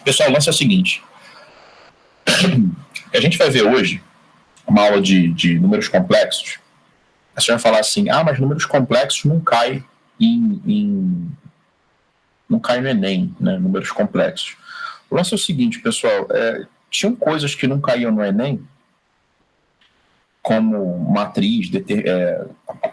Pessoal, o lance é o seguinte. A gente vai ver hoje uma aula de números complexos. A senhora vai falar assim, mas números complexos não caem não cai no Enem, né? Números complexos. O lance é o seguinte, pessoal, tinham coisas que não caíam no Enem, como matriz,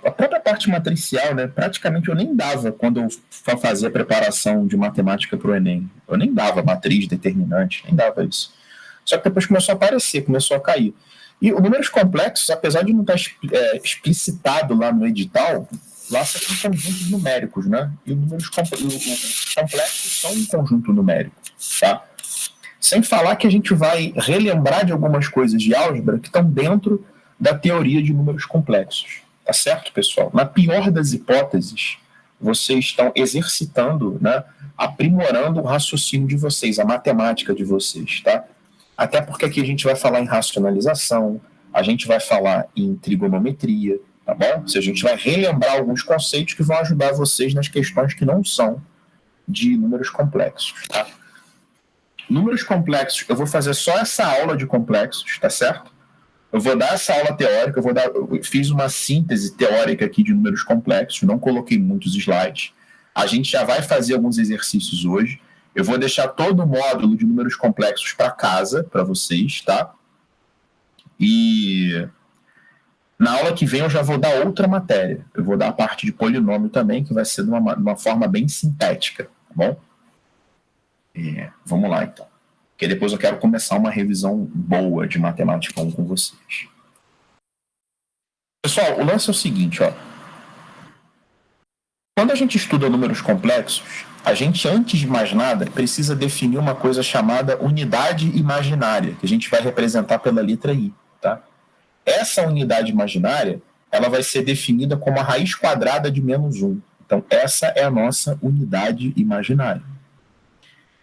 a própria parte matricial, né? Praticamente eu nem dava quando eu fazia a preparação de matemática para o Enem. Eu nem dava matriz, determinante, nem dava isso. Só que depois começou a aparecer, começou a cair. E os números complexos, apesar de não estar explicitado lá no edital, lá são conjuntos numéricos, né? E os números complexos são um conjunto numérico, tá? Sem falar que a gente vai relembrar de algumas coisas de álgebra que estão dentro da teoria de números complexos. Tá certo, pessoal? Na pior das hipóteses, vocês estão exercitando, né, aprimorando o raciocínio de vocês, a matemática de vocês, tá? Até porque aqui a gente vai falar em racionalização, a gente vai falar em trigonometria, tá bom? Ou seja, a gente vai relembrar alguns conceitos que vão ajudar vocês nas questões que não são de números complexos, tá? Números complexos, eu vou fazer só essa aula de complexos, tá certo? Eu vou dar essa aula teórica, eu fiz uma síntese teórica aqui de números complexos, não coloquei muitos slides. A gente já vai fazer alguns exercícios hoje. Eu vou deixar todo o módulo de números complexos para casa, para vocês, tá? E na aula que vem eu já vou dar outra matéria. Eu vou dar a parte de polinômio também, que vai ser de uma forma bem sintética, tá bom? Vamos lá, então. Porque depois eu quero começar uma revisão boa de matemática 1 com vocês. Pessoal, o lance é o seguinte, ó. Quando a gente estuda números complexos, a gente, antes de mais nada, precisa definir uma coisa chamada unidade imaginária, que a gente vai representar pela letra I, tá? Essa unidade imaginária, ela vai ser definida como a raiz quadrada de menos 1. Então, essa é a nossa unidade imaginária.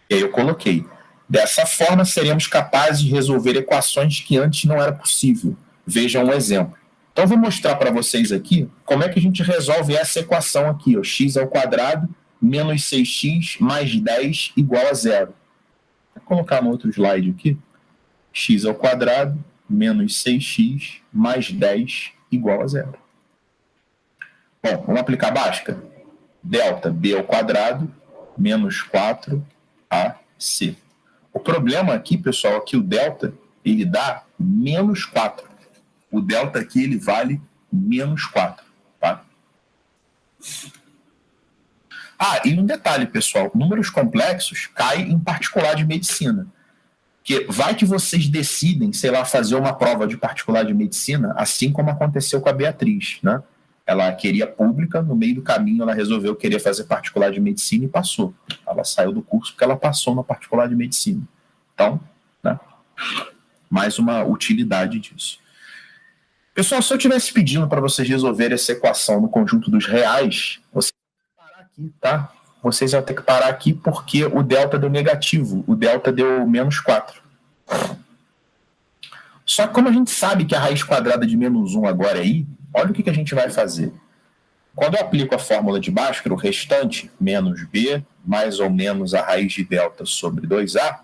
E aí eu coloquei. Dessa forma, seremos capazes de resolver equações que antes não era possível. Vejam um exemplo. Então, eu vou mostrar para vocês aqui como é que a gente resolve essa equação aqui. Ó, x ao quadrado menos 6x mais 10 igual a zero. Vou colocar no outro slide aqui. X ao quadrado menos 6x mais 10 igual a zero. Bom, vamos aplicar a básica? Delta b ao quadrado menos 4ac. O problema aqui, pessoal, é que o delta, ele dá menos 4. O delta aqui, ele vale menos 4, tá? E um detalhe, pessoal, números complexos caem em particular de medicina. Porque vai que vocês decidem, sei lá, fazer uma prova de particular de medicina, assim como aconteceu com a Beatriz, né? Ela queria pública, no meio do caminho ela resolveu querer fazer particular de medicina e passou. Ela saiu do curso porque ela passou na particular de medicina. Então, né? Mais uma utilidade disso. Pessoal, se eu estivesse pedindo para vocês resolverem essa equação no conjunto dos reais, vocês vão parar aqui, tá? Vocês vão ter que parar aqui porque o delta deu negativo, o delta deu menos 4. Só que como a gente sabe que a raiz quadrada de menos 1 agora é i, olha o que a gente vai fazer. Quando eu aplico a fórmula de Bhaskara, o restante, menos b, mais ou menos a raiz de delta sobre 2a,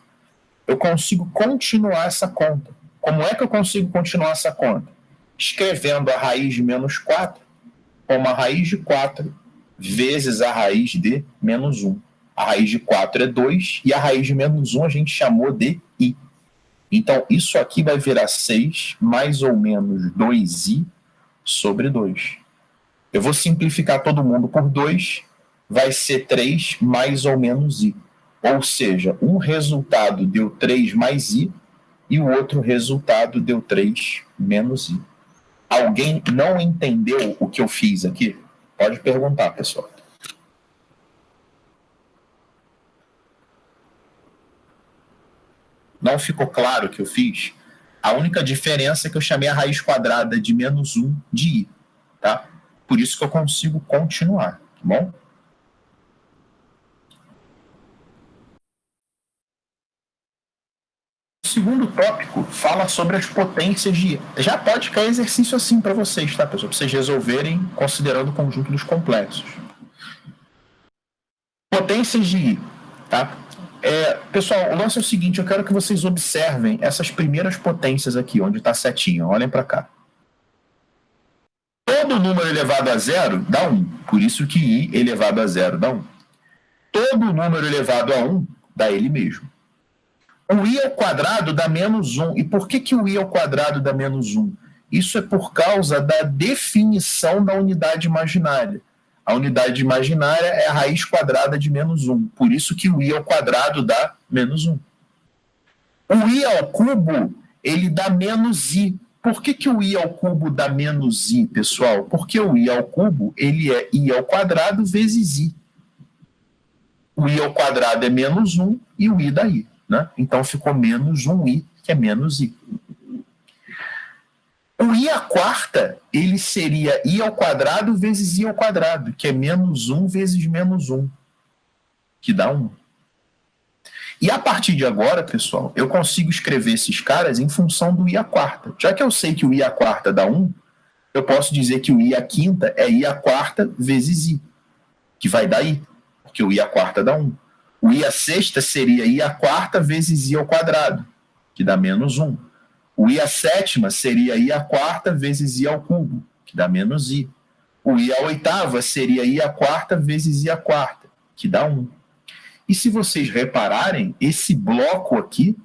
eu consigo continuar essa conta. Como é que eu consigo continuar essa conta? Escrevendo a raiz de menos 4 como a raiz de 4 vezes a raiz de menos 1. A raiz de 4 é 2 e a raiz de menos 1 a gente chamou de i. Então, isso aqui vai virar 6 mais ou menos 2i sobre 2. Eu vou simplificar todo mundo por 2, vai ser 3 mais ou menos i. Ou seja, um resultado deu 3 mais i e o outro resultado deu 3 menos i. Alguém não entendeu o que eu fiz aqui? Pode perguntar, pessoal. Não ficou claro o que eu fiz? A única diferença é que eu chamei a raiz quadrada de menos 1 de i, tá? Por isso que eu consigo continuar, tá bom? O segundo segundo tópico fala sobre as potências de I. Já pode cair exercício assim para vocês, tá, pessoal? Para vocês resolverem considerando o conjunto dos complexos. Potências de I, tá? Pessoal, o lance é o seguinte, eu quero que vocês observem essas primeiras potências aqui, onde está setinho. Olhem para cá. Todo número elevado a zero dá 1. Por isso que I elevado a zero dá 1. Todo número elevado a 1 dá ele mesmo. O I ao quadrado dá menos 1. E por que o I ao quadrado dá menos 1? Isso é por causa da definição da unidade imaginária. A unidade imaginária é a raiz quadrada de menos 1. Por isso que o I ao quadrado dá menos 1. O I ao cubo, ele dá menos I. Por que o I ao cubo dá menos I, pessoal? Porque o I ao cubo, ele é I ao quadrado vezes I. O I ao quadrado é menos 1 e o I dá I. Né? Então ficou menos 1I, que é menos I. O I à quarta, ele seria I ao quadrado vezes I ao quadrado, que é menos 1 vezes menos 1, que dá 1. E a partir de agora, pessoal, eu consigo escrever esses caras em função do I à quarta. Já que eu sei que o I à quarta dá 1, eu posso dizer que o I à quinta é I à quarta vezes I, que vai dar I, porque o I à quarta dá 1. O I à sexta seria I à quarta vezes I ao quadrado, que dá menos 1. O I à sétima seria I à quarta vezes I ao cubo, que dá menos I. O I à oitava seria I à quarta vezes I à quarta, que dá 1. E se vocês repararem, esse bloco aqui,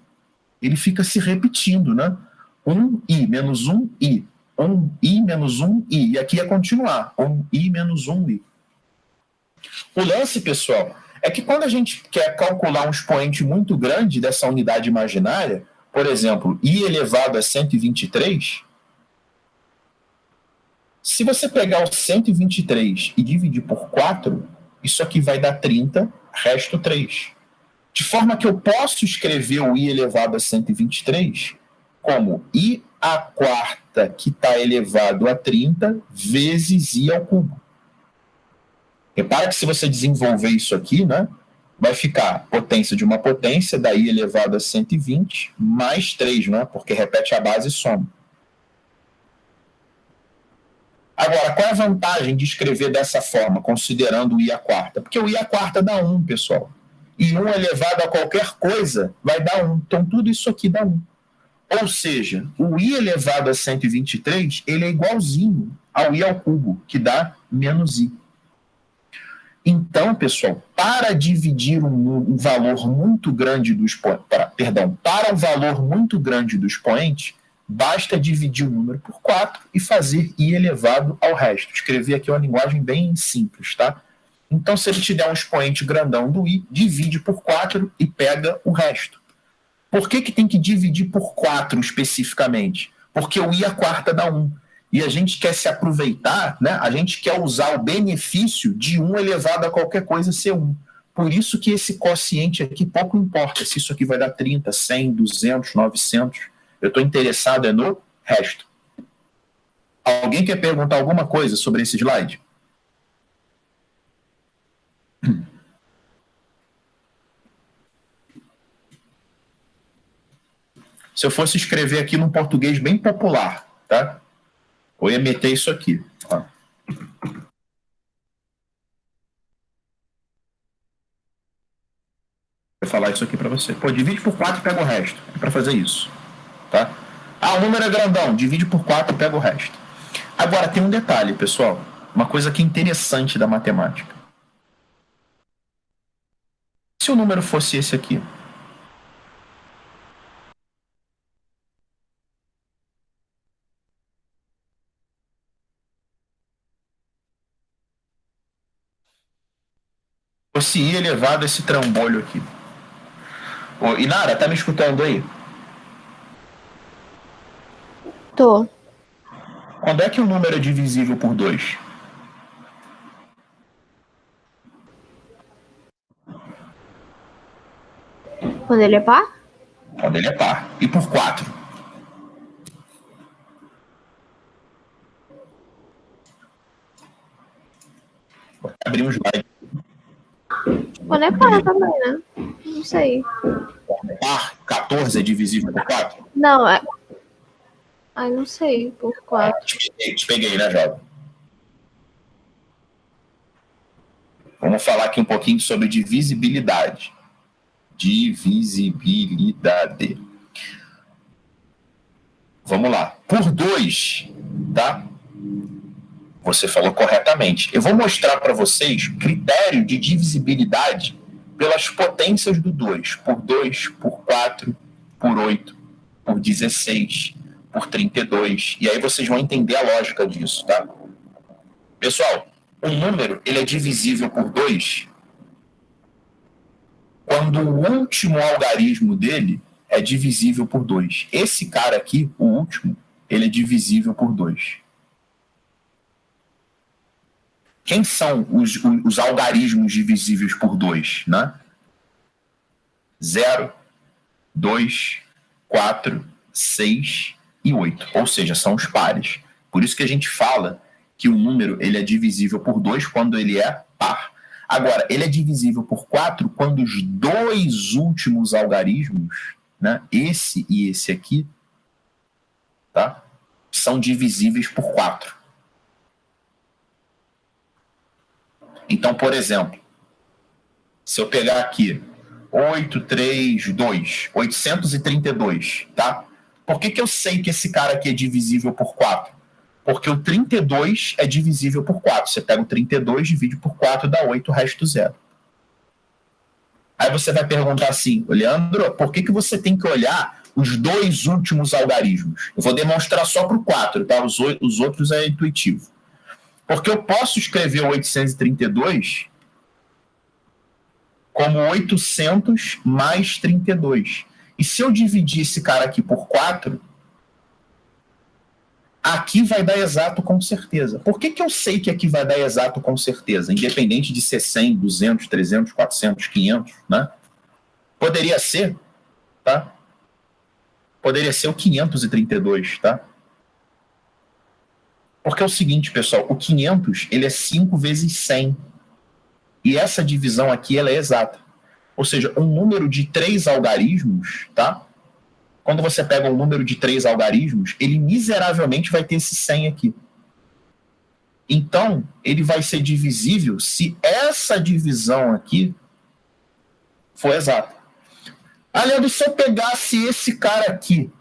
ele fica se repetindo, né? 1I menos 1I, 1I menos 1I. E aqui é continuar, 1I menos 1I. O lance, pessoal, é que quando a gente quer calcular um expoente muito grande dessa unidade imaginária, por exemplo, I elevado a 123, se você pegar o 123 e dividir por 4, isso aqui vai dar 30, resto 3. De forma que eu posso escrever o I elevado a 123 como I à quarta, que está elevado a 30, vezes I ao cubo. Repara que se você desenvolver isso aqui, né, vai ficar potência de uma potência, daí elevado a 120, mais 3, né, porque repete a base e soma. Agora, qual é a vantagem de escrever dessa forma, considerando o I à quarta? Porque o I à quarta dá 1, pessoal. E 1 elevado a qualquer coisa vai dar 1. Então, tudo isso aqui dá 1. Ou seja, o I elevado a 123, ele é igualzinho ao I ao cubo, que dá menos I. Então, pessoal, para dividir um valor muito grande do expoente, para um valor muito grande do expoente, basta dividir o número por 4 e fazer I elevado ao resto. Escrevi aqui uma linguagem bem simples, tá? Então, se ele te der um expoente grandão do I, divide por 4 e pega o resto. Por que tem que dividir por 4 especificamente? Porque o I à quarta dá 1. E a gente quer se aproveitar, né? A gente quer usar o benefício de 1 elevado a qualquer coisa ser 1. Por isso que esse quociente aqui pouco importa se isso aqui vai dar 30, 100, 200, 900. Eu estou interessado no resto. Alguém quer perguntar alguma coisa sobre esse slide? Se eu fosse escrever aqui num português bem popular, tá? Eu ia meter isso aqui. Ó. Vou falar isso aqui para você. Pô, divide por 4 e pega o resto. É para fazer isso. Tá? Ah, o número é grandão. Divide por 4 e pega o resto. Agora, tem um detalhe, pessoal. Uma coisa que é interessante da matemática. Se o número fosse esse aqui, fosse I elevado a esse trambolho aqui. Ô, Inara, tá me escutando aí? Tô. Quando é que o número é divisível por 2? Quando ele é par? Quando ele é par. E por 4? Vou abrir um slide. Quando é par também, né? Não sei. Par. 14 é divisível por 4? Não, é... Ai, não sei, por 4. Te peguei, né, jovem? Vamos falar aqui um pouquinho sobre divisibilidade. Divisibilidade. Vamos lá. Por 2, tá? Você falou corretamente. Eu vou mostrar para vocês o critério de divisibilidade pelas potências do 2. Por 2, por 4, por 8, por 16, por 32. E aí vocês vão entender a lógica disso, tá? Pessoal, um número ele é divisível por 2 quando o último algarismo dele é divisível por 2. Esse cara aqui, o último, ele é divisível por 2. Quem são os algarismos divisíveis por 2, né? 0, 2, 4, 6 e 8. Ou seja, são os pares. Por isso que a gente fala que o número ele é divisível por 2 quando ele é par. Agora, ele é divisível por 4 quando os dois últimos algarismos, né, esse e esse aqui, tá, são divisíveis por 4. Então, por exemplo, se eu pegar aqui 832, tá? Por que eu sei que esse cara aqui é divisível por 4? Porque o 32 é divisível por 4. Você pega o 32, divide por 4, dá 8, o resto 0. Aí você vai perguntar assim, Leandro, por que você tem que olhar os dois últimos algarismos? Eu vou demonstrar só para o 4, tá? Os outros é intuitivo. Porque eu posso escrever o 832 como 800 mais 32. E se eu dividir esse cara aqui por 4, aqui vai dar exato com certeza. Por que eu sei que aqui vai dar exato com certeza? Independente de ser 100, 200, 300, 400, 500, né? Poderia ser, tá? Poderia ser o 532, tá? Porque é o seguinte, pessoal, o 500, ele é 5 vezes 100. E essa divisão aqui, ela é exata. Ou seja, um número de 3 algarismos, tá? Quando você pega um número de 3 algarismos, ele miseravelmente vai ter esse 100 aqui. Então, ele vai ser divisível se essa divisão aqui for exata. Leandro, se eu pegasse esse cara aqui,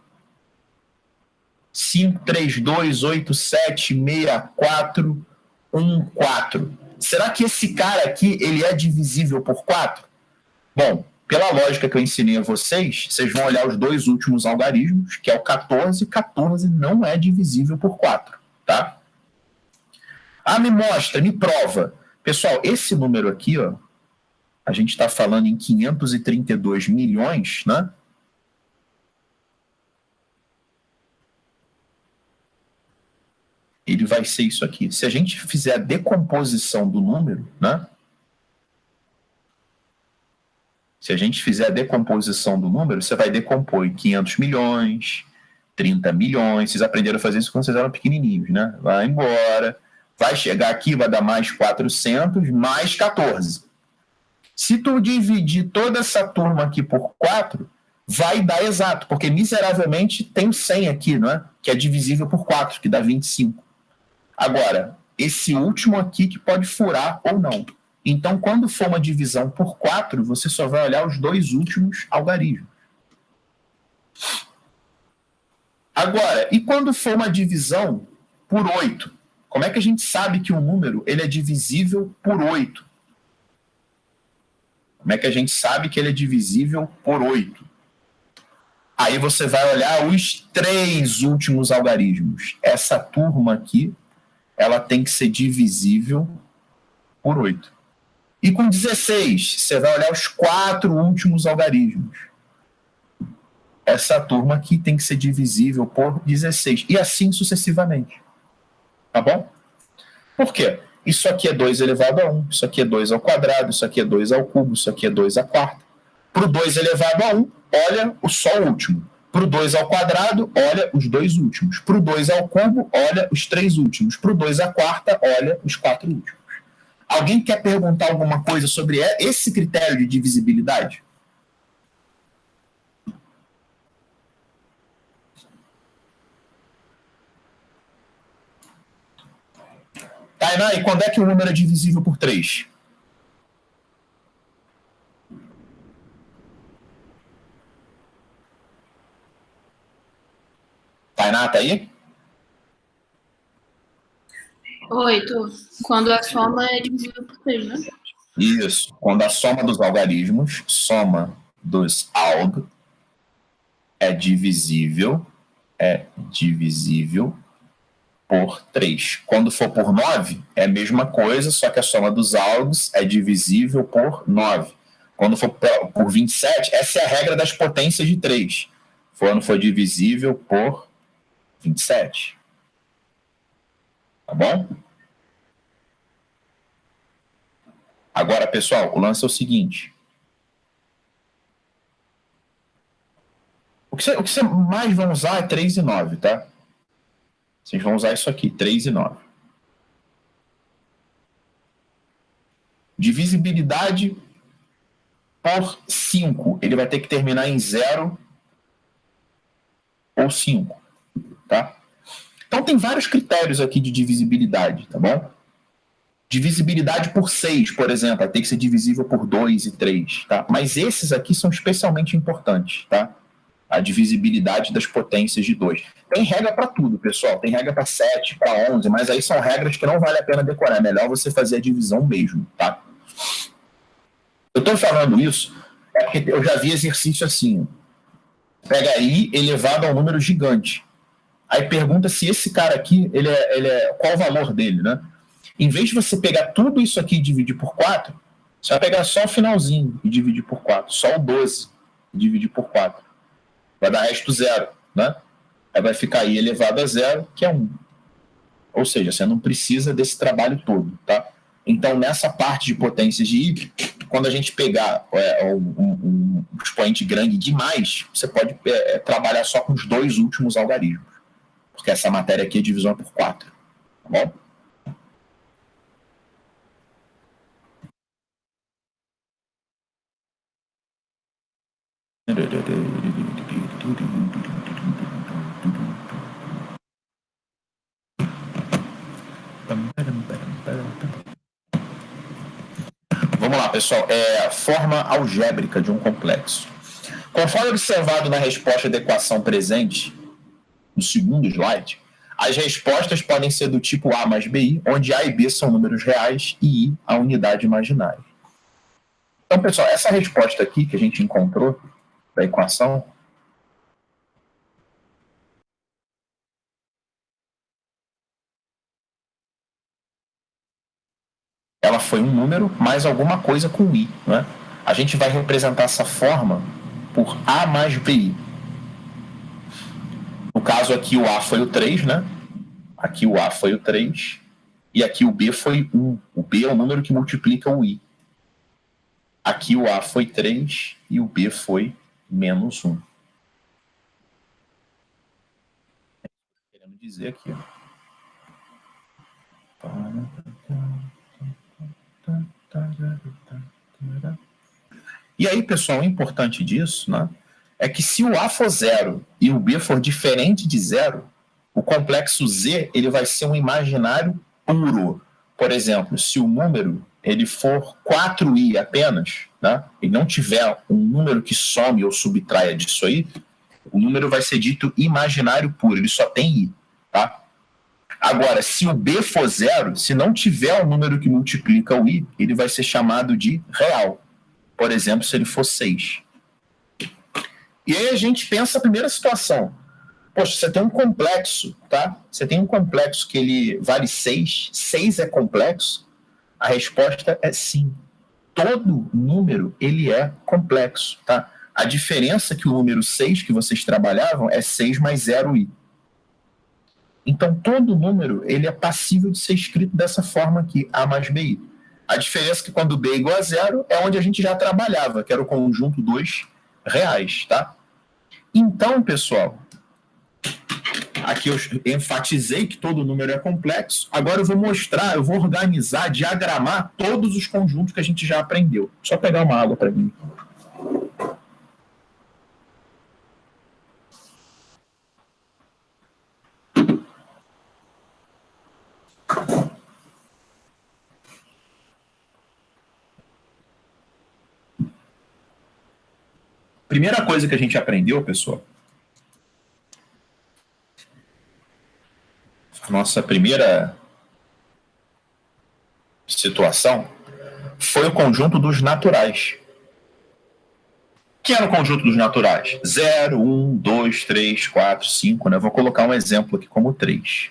5, 3, 2, 8, 7, 6, 4, 1, 4. Será que esse cara aqui ele é divisível por 4? Bom, pela lógica que eu ensinei a vocês, vocês vão olhar os dois últimos algarismos, que é o 14. 14 não é divisível por 4, tá? Me mostra, me prova. Pessoal, esse número aqui, ó, a gente está falando em 532 milhões, né? Ele vai ser isso aqui. Se a gente fizer a decomposição do número, né? Se a gente fizer a decomposição do número, você vai decompor em 500 milhões, 30 milhões. Vocês aprenderam a fazer isso quando vocês eram pequenininhos, né? Vai embora. Vai chegar aqui, vai dar mais 400, mais 14. Se tu dividir toda essa turma aqui por 4, vai dar exato, porque miseravelmente tem o 100 aqui, não é? Que é divisível por 4, que dá 25. Agora, esse último aqui que pode furar ou não. Então, quando for uma divisão por 4, você só vai olhar os dois últimos algarismos. Agora, e quando for uma divisão por 8? Como é que a gente sabe que um número ele é divisível por 8? Como é que a gente sabe que ele é divisível por 8? Aí você vai olhar os 3 últimos algarismos. Essa turma aqui, ela tem que ser divisível por 8. E com 16, você vai olhar os 4 últimos algarismos. Essa turma aqui tem que ser divisível por 16. E assim sucessivamente. Tá bom? Por quê? Isso aqui é 2 elevado a 1, isso aqui é 2 ao quadrado, isso aqui é 2 ao cubo, isso aqui é 2 à quarta. Para o 2 elevado a 1, olha só o último. Para o 2 ao quadrado, olha os 2 últimos. Para o 2 ao cubo, olha os 3 últimos. Para o 2 à quarta, olha os 4 últimos. Alguém quer perguntar alguma coisa sobre esse critério de divisibilidade? Tainá, e quando é que o número é divisível por 3? Tainá, tá aí? Oi, tô. Quando a soma é divisível por 3, né? Isso. Quando a soma dos algarismos, soma dos alg, é divisível por 3. Quando for por 9, é a mesma coisa, só que a soma dos algos é divisível por 9. Quando for por 27, essa é a regra das potências de 3. Quando for divisível por 27. Tá bom? Agora, pessoal, o lance é o seguinte. O que você mais vão usar é 3 e 9, tá? Vocês vão usar isso aqui, 3 e 9. Divisibilidade por 5. Ele vai ter que terminar em 0 ou 5, tá? Então tem vários critérios aqui de divisibilidade, tá bom? Divisibilidade por 6, por exemplo, vai ter que ser divisível por 2 e 3, tá? Mas esses aqui são especialmente importantes, tá? A divisibilidade das potências de 2. Tem regra para tudo, pessoal. Tem regra para 7, para 11, mas aí são regras que não vale a pena decorar. É melhor você fazer a divisão mesmo, tá? Eu estou falando isso porque eu já vi exercício assim. Pega I elevado a um número gigante. Aí pergunta se esse cara aqui, qual o valor dele, né? Em vez de você pegar tudo isso aqui e dividir por 4, você vai pegar só o finalzinho e dividir por 4. Só o 12 e dividir por 4. Vai dar resto 0, né? Aí vai ficar I elevado a 0, que é 1. Ou seja, você não precisa desse trabalho todo, tá? Então, nessa parte de potências de I, quando a gente pegar um expoente grande demais, você pode trabalhar só com os 2 últimos algarismos. Porque essa matéria aqui é divisão por 4. Tá bom? Vamos lá, pessoal. É a forma algébrica de um complexo. Conforme observado na resposta da equação presente, no segundo slide, as respostas podem ser do tipo A mais BI, onde A e B são números reais e I a unidade imaginária. Então, pessoal, essa resposta aqui que a gente encontrou da equação, ela foi um número mais alguma coisa com I, né? A gente vai representar essa forma por A mais BI. No caso aqui o A foi o 3, né? Aqui o A foi o 3 e aqui o B foi 1. O B é o número que multiplica o I. Aqui o A foi 3 e o B foi menos 1. Querendo dizer aqui, ó. E aí, pessoal, o importante disso, né, é que se o A for 0 e o B for diferente de 0, o complexo Z ele vai ser um imaginário puro. Por exemplo, se o número ele for 4i apenas, né, e não tiver um número que some ou subtraia disso aí, o número vai ser dito imaginário puro, ele só tem i. Tá? Agora, se o B for 0, se não tiver um número que multiplica o i, ele vai ser chamado de real. Por exemplo, se ele for 6. E aí a gente pensa a primeira situação. Poxa, você tem um complexo, tá? Você tem um complexo que ele vale 6. 6 é complexo? A resposta é sim. Todo número, ele é complexo, tá? A diferença é que o número 6 que vocês trabalhavam é 6 mais 0i. Então, todo número, ele é passível de ser escrito dessa forma aqui, A mais BI. A diferença é que quando B é igual a 0 é onde a gente já trabalhava, que era o conjunto dos reais, tá? Então, pessoal, aqui eu enfatizei que todo número é complexo. Agora eu vou mostrar, eu vou organizar, diagramar todos os conjuntos que a gente já aprendeu. Só pegar uma água para mim. Primeira coisa que a gente aprendeu, pessoal, a nossa primeira situação foi o conjunto dos naturais. Que era o conjunto dos naturais? 0, 1, 2, 3, 4, 5, né? Vou colocar um exemplo aqui como 3.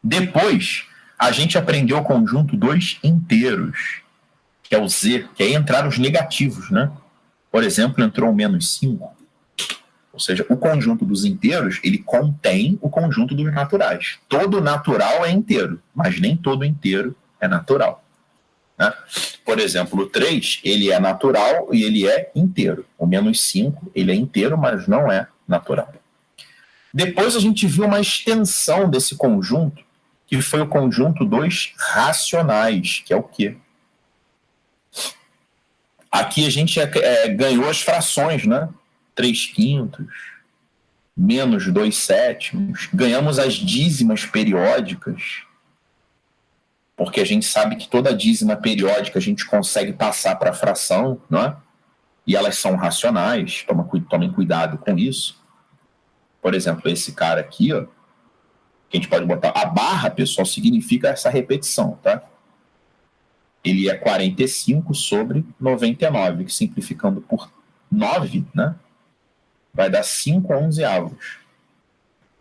Depois, a gente aprendeu o conjunto dos inteiros, que é o Z, que aí entraram os negativos, né? Por exemplo, entrou o -5. Ou seja, o conjunto dos inteiros, ele contém o conjunto dos naturais. Todo natural é inteiro, mas nem todo inteiro é natural. Né? Por exemplo, o 3, ele é natural e ele é inteiro. O -5, ele é inteiro, mas não é natural. Depois a gente viu uma extensão desse conjunto, que foi o conjunto dos racionais, que é o quê? Aqui a gente ganhou as frações, né? 3/5, -2/7. Ganhamos as dízimas periódicas, porque a gente sabe que toda dízima periódica a gente consegue passar para a fração, não é? E elas são racionais, tomem cuidado com isso. Por exemplo, esse cara aqui, ó, que a gente pode botar a barra, pessoal, significa essa repetição, tá? Ele é 45 sobre 99, que simplificando por 9, né? Vai dar 5/11.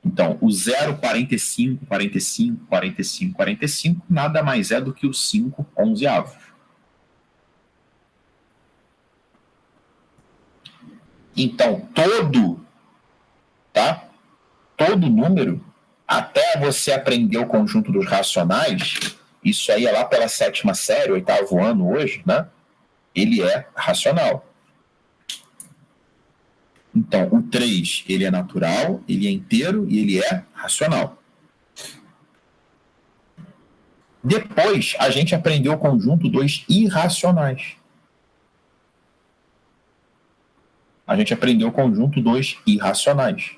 Então, o 0, 45, 45, 45, 45, nada mais é do que o 5/11. Então, todo número, até você aprender o conjunto dos racionais, isso aí é lá pela 7ª série, 8º ano hoje, né? Ele é racional. Então, o 3, ele é natural, ele é inteiro e ele é racional. Depois, a gente aprendeu o conjunto dos irracionais. A gente aprendeu o conjunto dos irracionais.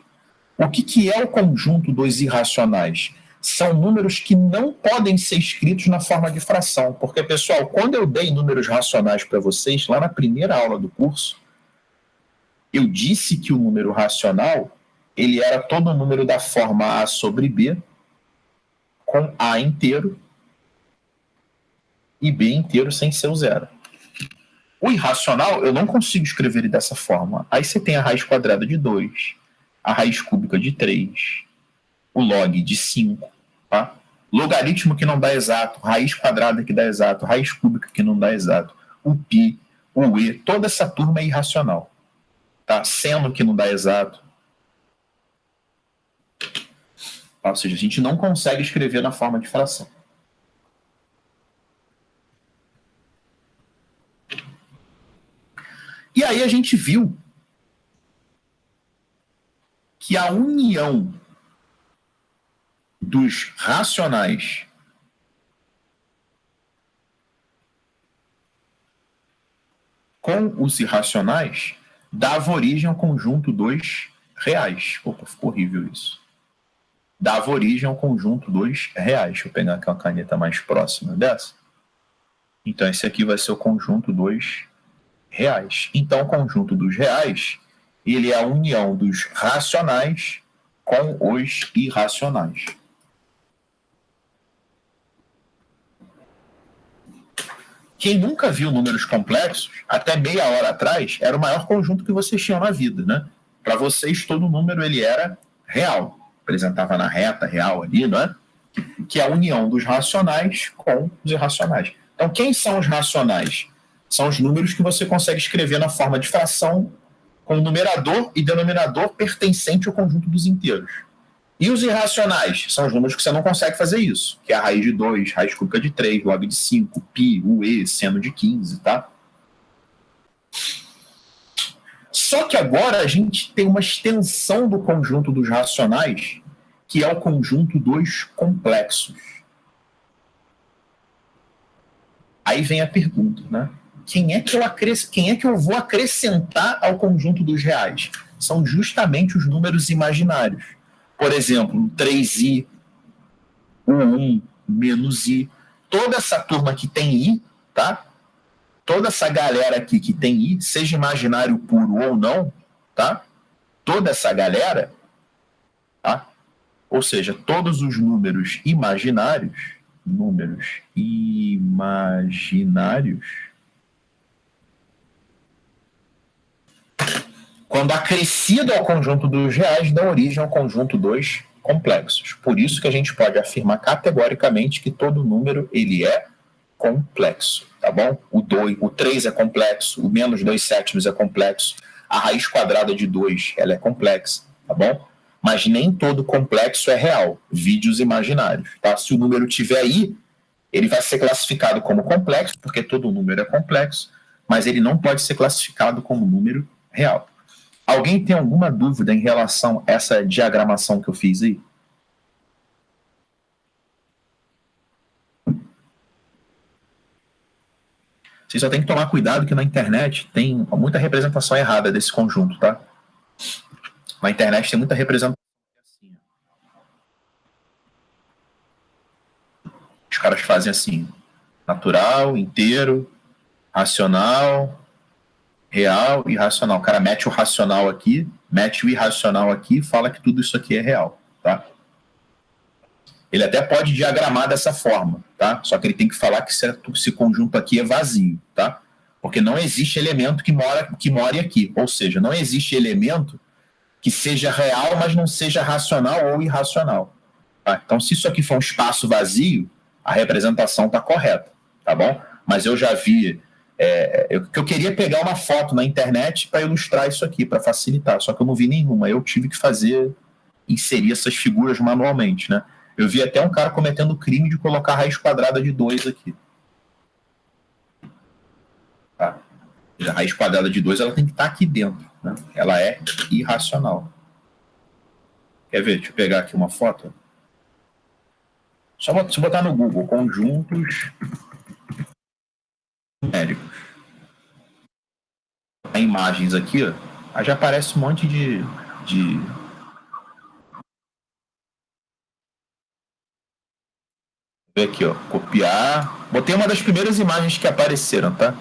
O que é o conjunto dos irracionais? São números que não podem ser escritos na forma de fração. Porque, pessoal, quando eu dei números racionais para vocês, lá na primeira aula do curso, eu disse que o número racional, ele era todo número da forma A sobre B, com A inteiro e B inteiro sem ser o zero. O irracional, eu não consigo escrever ele dessa forma. Aí você tem a raiz quadrada de 2, a raiz cúbica de 3, o log de 5, tá? Logaritmo que não dá exato, raiz quadrada que dá exato, raiz cúbica que não dá exato, o π, o e, toda essa turma é irracional. Tá? Seno que não dá exato. Ou seja, a gente não consegue escrever na forma de fração. E aí a gente viu que a união dos racionais com os irracionais dava origem ao conjunto dos reais. Opa, ficou horrível isso. Dava origem ao conjunto dos reais. Deixa eu pegar aqui uma caneta mais próxima dessa. Então, esse aqui vai ser o conjunto dos reais. Então, o conjunto dos reais, ele é a união dos racionais com os irracionais. Quem nunca viu números complexos, até meia hora atrás, era o maior conjunto que vocês tinham na vida, né? Para vocês, todo número ele era real. Apresentava na reta real ali, não é? Que é a união dos racionais com os irracionais. Então, quem são os racionais? São os números que você consegue escrever na forma de fração com numerador e denominador pertencente ao conjunto dos inteiros. E os irracionais são os números que você não consegue fazer isso, que é a raiz de 2, raiz cúbica de 3, log de 5, π, e, seno de 15, tá? Só que agora a gente tem uma extensão do conjunto dos racionais, que é o conjunto dos complexos. Aí vem a pergunta, né? Quem é que eu vou acrescentar ao conjunto dos reais? São justamente os números imaginários. Por exemplo, 3i, o 1, menos i. Toda essa turma que tem i, tá? toda essa galera aqui que tem i, seja imaginário puro ou não, tá? Toda essa galera, tá? Ou seja, todos os números imaginários, quando acrescido ao conjunto dos reais, dá origem ao conjunto dos complexos. Por isso que a gente pode afirmar categoricamente que todo número ele é complexo, tá bom? O 3 é complexo, o menos 2/7 é complexo, a raiz quadrada de 2 ela é complexa, tá bom? Mas nem todo complexo é real, vídeos imaginários, tá? Se o número tiver i, ele vai ser classificado como complexo, porque todo número é complexo, mas ele não pode ser classificado como número real. Alguém tem alguma dúvida em relação a essa diagramação que eu fiz aí? Você só tem que tomar cuidado que na internet tem muita representação errada desse conjunto, tá? Na internet tem muita representação assim. Os caras fazem assim, natural, inteiro, racional, real e irracional. O cara mete o racional aqui, mete o irracional aqui e fala que tudo isso aqui é real, tá? Ele até pode diagramar dessa forma, tá? Só que ele tem que falar que esse conjunto aqui é vazio, tá? Porque não existe elemento que more aqui. Ou seja, não existe elemento que seja real, mas não seja racional ou irracional. Tá? Então, se isso aqui for um espaço vazio, a representação está correta, tá bom? Mas eu já vi... eu queria pegar uma foto na internet para ilustrar isso aqui, para facilitar, só que eu não vi nenhuma. Eu tive que inserir essas figuras manualmente, né? Eu vi até um cara cometendo o crime de colocar a raiz quadrada de 2 aqui. Tá? A raiz quadrada de 2 ela tem que estar aqui dentro, né? Ela é irracional. Quer ver? Deixa eu pegar aqui uma foto. Só botar no Google, conjuntos numéricos. Tem imagens aqui, ó. Aí já aparece um monte de aqui, ó, copiar. Botei uma das primeiras imagens que apareceram, tá?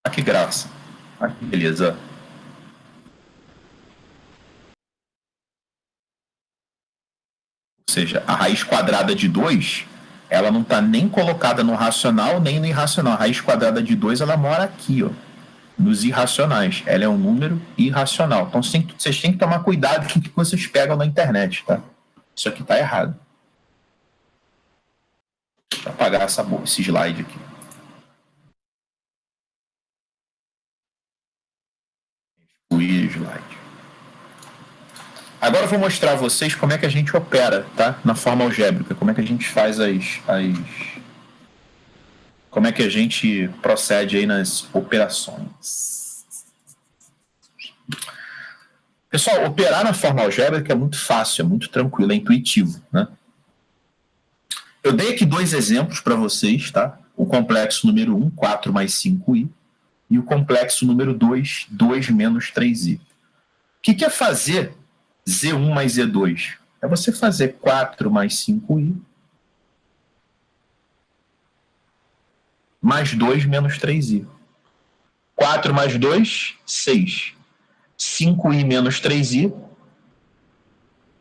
Ah, que graça. Ah, que beleza. Ou seja, a raiz quadrada de 2, ela não está nem colocada no racional nem no irracional. A raiz quadrada de 2, ela mora aqui, ó, nos irracionais. Ela é um número irracional. Então vocês têm que tomar cuidado com o que vocês pegam na internet, tá? Isso aqui está errado. Deixa eu apagar esse slide aqui. Excluir slide. Agora eu vou mostrar a vocês como é que a gente opera, tá? Na forma algébrica, como é que a gente faz como é que a gente procede aí nas operações. Pessoal, operar na forma algébrica é muito fácil, é muito tranquilo, é intuitivo, né? Eu dei aqui 2 exemplos para vocês, tá? O complexo número 1, 4 mais 5i, e o complexo número 2, 2 menos 3i. O que é fazer Z1 mais Z2? É você fazer 4 mais 5i mais 2 menos 3i. 4 mais 2, 6. 5i menos 3i,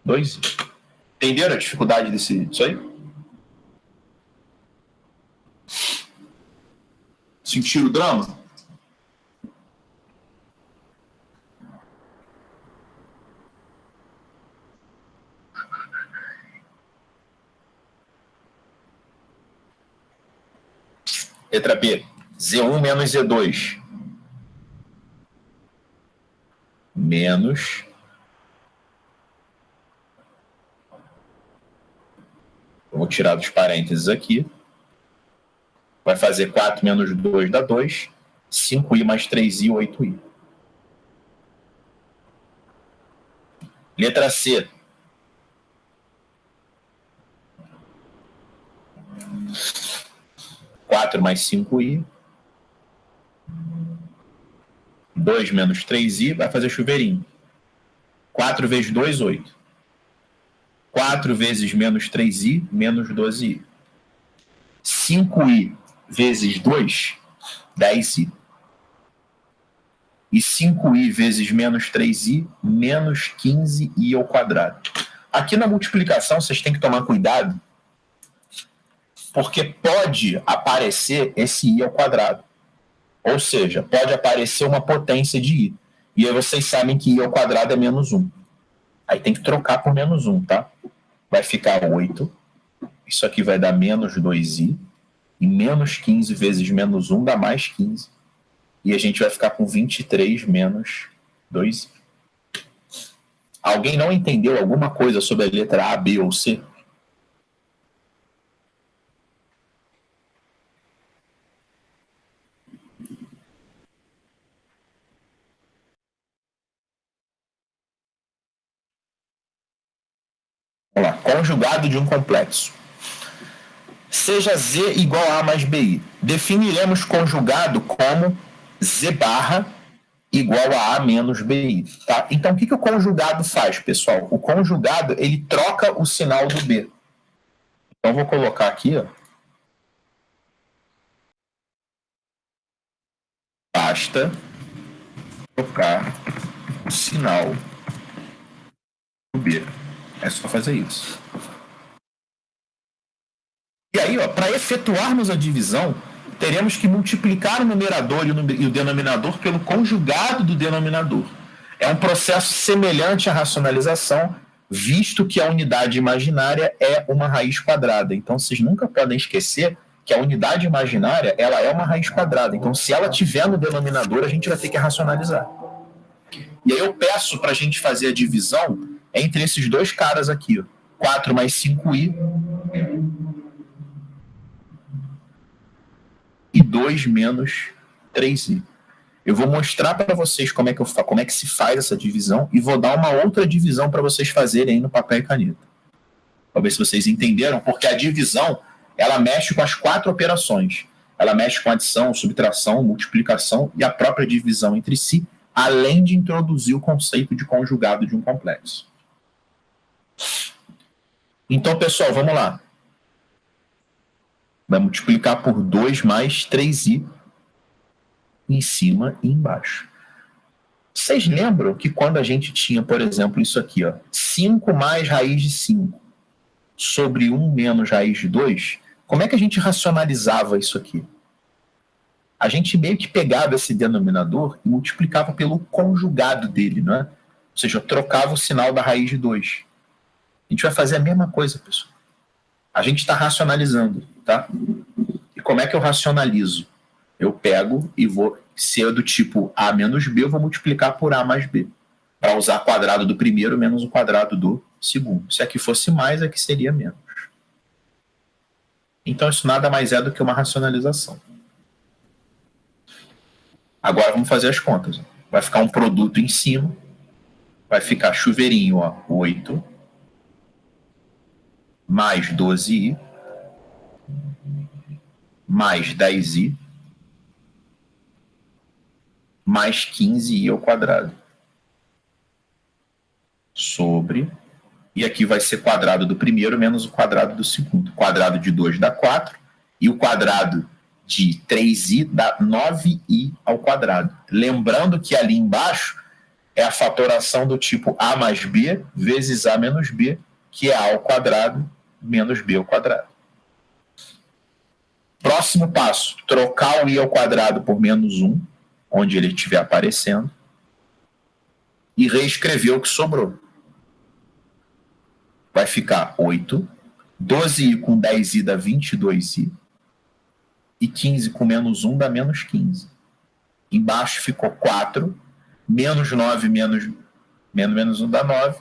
2i. Entenderam a dificuldade disso aí? Sentiram o drama? Letra B. Z1 menos Z2. Menos. Eu vou tirar dos parênteses aqui. Vai fazer 4 menos 2 dá 2. 5i mais 3i, 8i. Letra C. Quatro mais 5i. 2 menos 3i, vai fazer chuveirinho. 4 vezes 2, 8. 4 vezes menos 3i, menos 12i. 5i vezes 2, 10i. E 5i vezes menos 3i, menos 15i ao quadrado. Aqui na multiplicação, vocês têm que tomar cuidado, porque pode aparecer esse i ao quadrado. Ou seja, pode aparecer uma potência de i. E aí vocês sabem que i ao quadrado é menos 1. Aí tem que trocar por menos 1, tá? Vai ficar 8. Isso aqui vai dar menos 2i. E menos 15 vezes menos 1 dá mais 15. E a gente vai ficar com 23 menos 2i. Alguém não entendeu alguma coisa sobre a letra A, B ou C? Vamos lá. Conjugado de um complexo. Seja Z igual a mais BI. Definiremos conjugado como Z barra igual a A menos BI. Tá? Então, o que o conjugado faz, pessoal? O conjugado, ele troca o sinal do B. Então, vou colocar aqui, ó. Basta trocar o sinal do B. É só fazer isso. E aí, para efetuarmos a divisão, teremos que multiplicar o numerador e o denominador pelo conjugado do denominador. É um processo semelhante à racionalização, visto que a unidade imaginária é uma raiz quadrada. Então, vocês nunca podem esquecer que a unidade imaginária ela é uma raiz quadrada. Então, se ela tiver no denominador, a gente vai ter que racionalizar. E aí eu peço para a gente fazer a divisão entre esses dois caras aqui. Ó. 4 mais 5i e 2 menos 3i. Eu vou mostrar para vocês como é que se faz essa divisão e vou dar uma outra divisão para vocês fazerem aí no papel e caneta. Para ver se vocês entenderam, porque a divisão ela mexe com as 4 operações. Ela mexe com adição, subtração, multiplicação e a própria divisão entre si, além de introduzir o conceito de conjugado de um complexo. Então, pessoal, vamos lá. Vai multiplicar por 2 mais 3i em cima e embaixo. Vocês lembram que quando a gente tinha, por exemplo, isso aqui, ó, 5 mais raiz de 5 sobre 1 menos raiz de 2, como é que a gente racionalizava isso aqui? A gente meio que pegava esse denominador e multiplicava pelo conjugado dele, não é? Ou seja, eu trocava o sinal da raiz de 2. A gente vai fazer a mesma coisa, pessoal. A gente está racionalizando, tá? E como é que eu racionalizo? Eu pego e vou, se é do tipo A menos B, eu vou multiplicar por A mais B. Para usar quadrado do primeiro menos o quadrado do segundo. Se aqui fosse mais, aqui seria menos. Então, isso nada mais é do que uma racionalização. Agora, vamos fazer as contas. Vai ficar um produto em cima. Vai ficar chuveirinho, ó, 8 mais 12i mais 10i mais 15i ao quadrado. Sobre, e aqui vai ser quadrado do primeiro menos o quadrado do segundo. Quadrado de 2 dá 4, e o quadrado de 3i dá 9i ao quadrado. Lembrando que ali embaixo é a fatoração do tipo a mais b vezes a menos b, que é a ao quadrado menos b ao quadrado. Próximo passo, trocar o i ao quadrado por menos 1, onde ele estiver aparecendo, e reescrever o que sobrou. Vai ficar 8, 12i com 10i dá 22i, e 15 com menos 1 dá menos 15. Embaixo ficou 4, menos 9 menos 1 dá 9.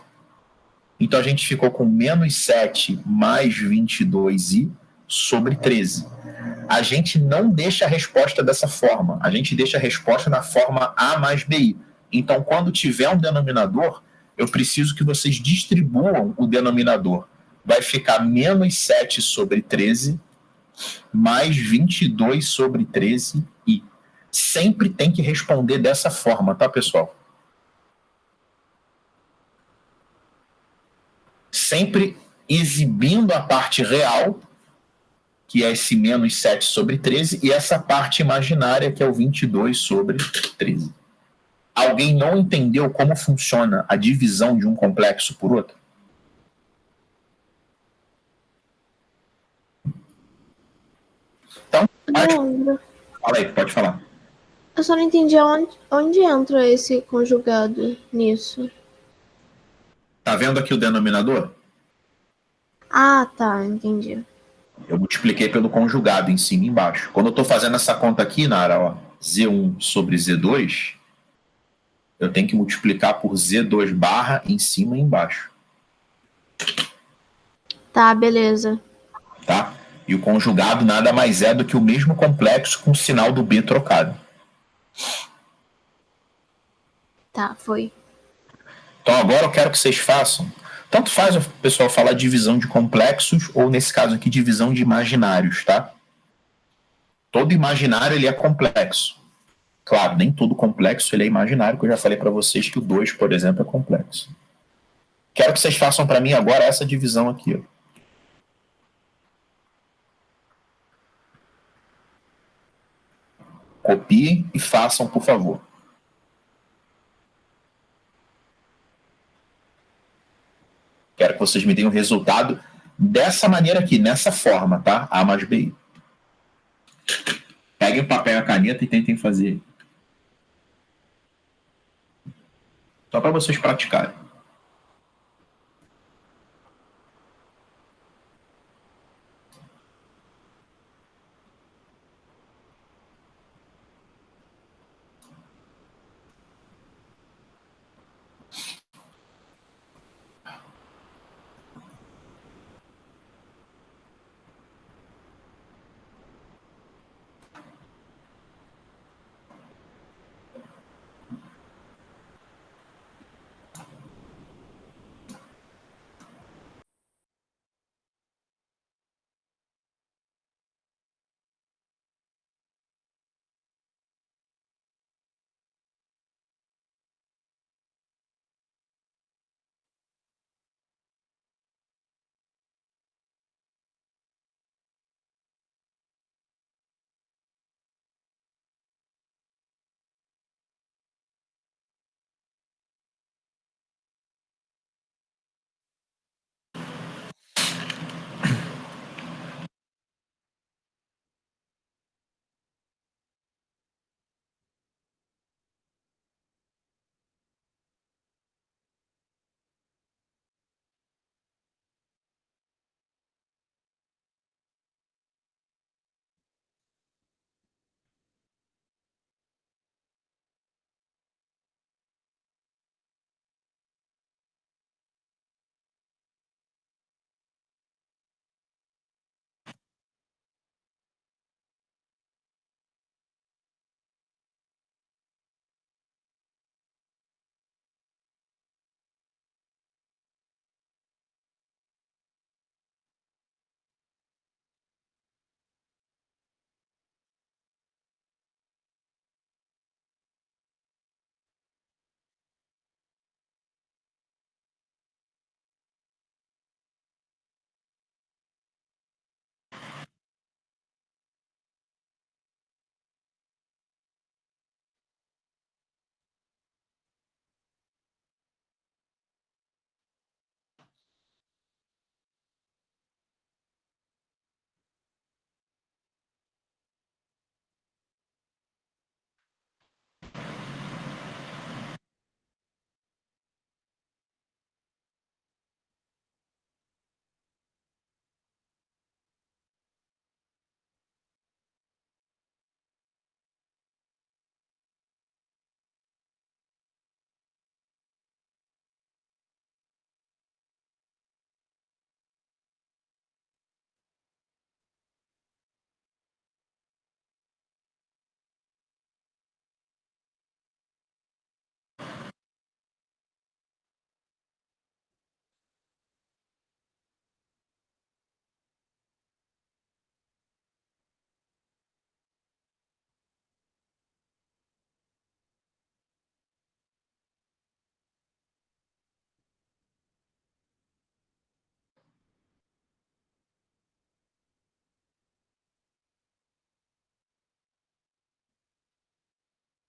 Então a gente ficou com menos 7 mais 22i sobre 13. A gente não deixa a resposta dessa forma, a gente deixa a resposta na forma A mais BI. Então, quando tiver um denominador, eu preciso que vocês distribuam o denominador. Vai ficar menos 7 sobre 13 mais 22 sobre 13 e sempre tem que responder dessa forma, tá, pessoal? Sempre exibindo a parte real que é esse menos 7 sobre 13, e essa parte imaginária, que é o 22 sobre 13. Alguém não entendeu como funciona a divisão de um complexo por outro? Então, Leandro, fala aí, pode falar. eu só não entendi onde entra esse conjugado nisso. Tá vendo aqui o denominador? Ah, tá, entendi. Eu multipliquei pelo conjugado em cima e embaixo. Quando eu estou fazendo essa conta aqui, Nara, ó, Z1 sobre Z2, eu tenho que multiplicar por Z2 barra em cima e embaixo. Tá, beleza. Tá? E o conjugado nada mais é do que o mesmo complexo com o sinal do B trocado. Tá, foi. Então agora eu quero que vocês façam. Tanto faz o pessoal falar divisão de complexos ou, nesse caso aqui, divisão de imaginários, tá? Todo imaginário ele é complexo. Claro, nem todo complexo ele é imaginário, que eu já falei para vocês que o 2, por exemplo, é complexo. Quero que vocês façam para mim agora essa divisão aqui. Ó. Copiem e façam, por favor. Quero que vocês me deem o resultado dessa maneira aqui, nessa forma, tá? A mais B. Peguem o papel e a caneta e tentem fazer. Só para vocês praticarem.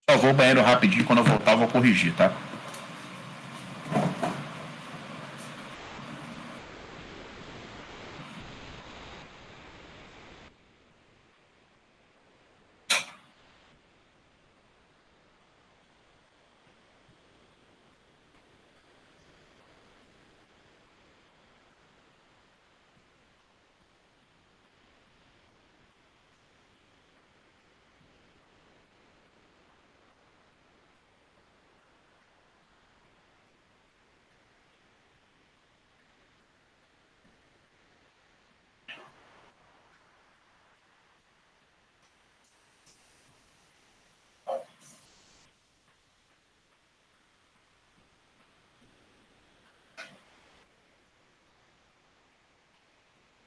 Eu vou ao banheiro rapidinho, quando eu voltar eu vou corrigir, tá?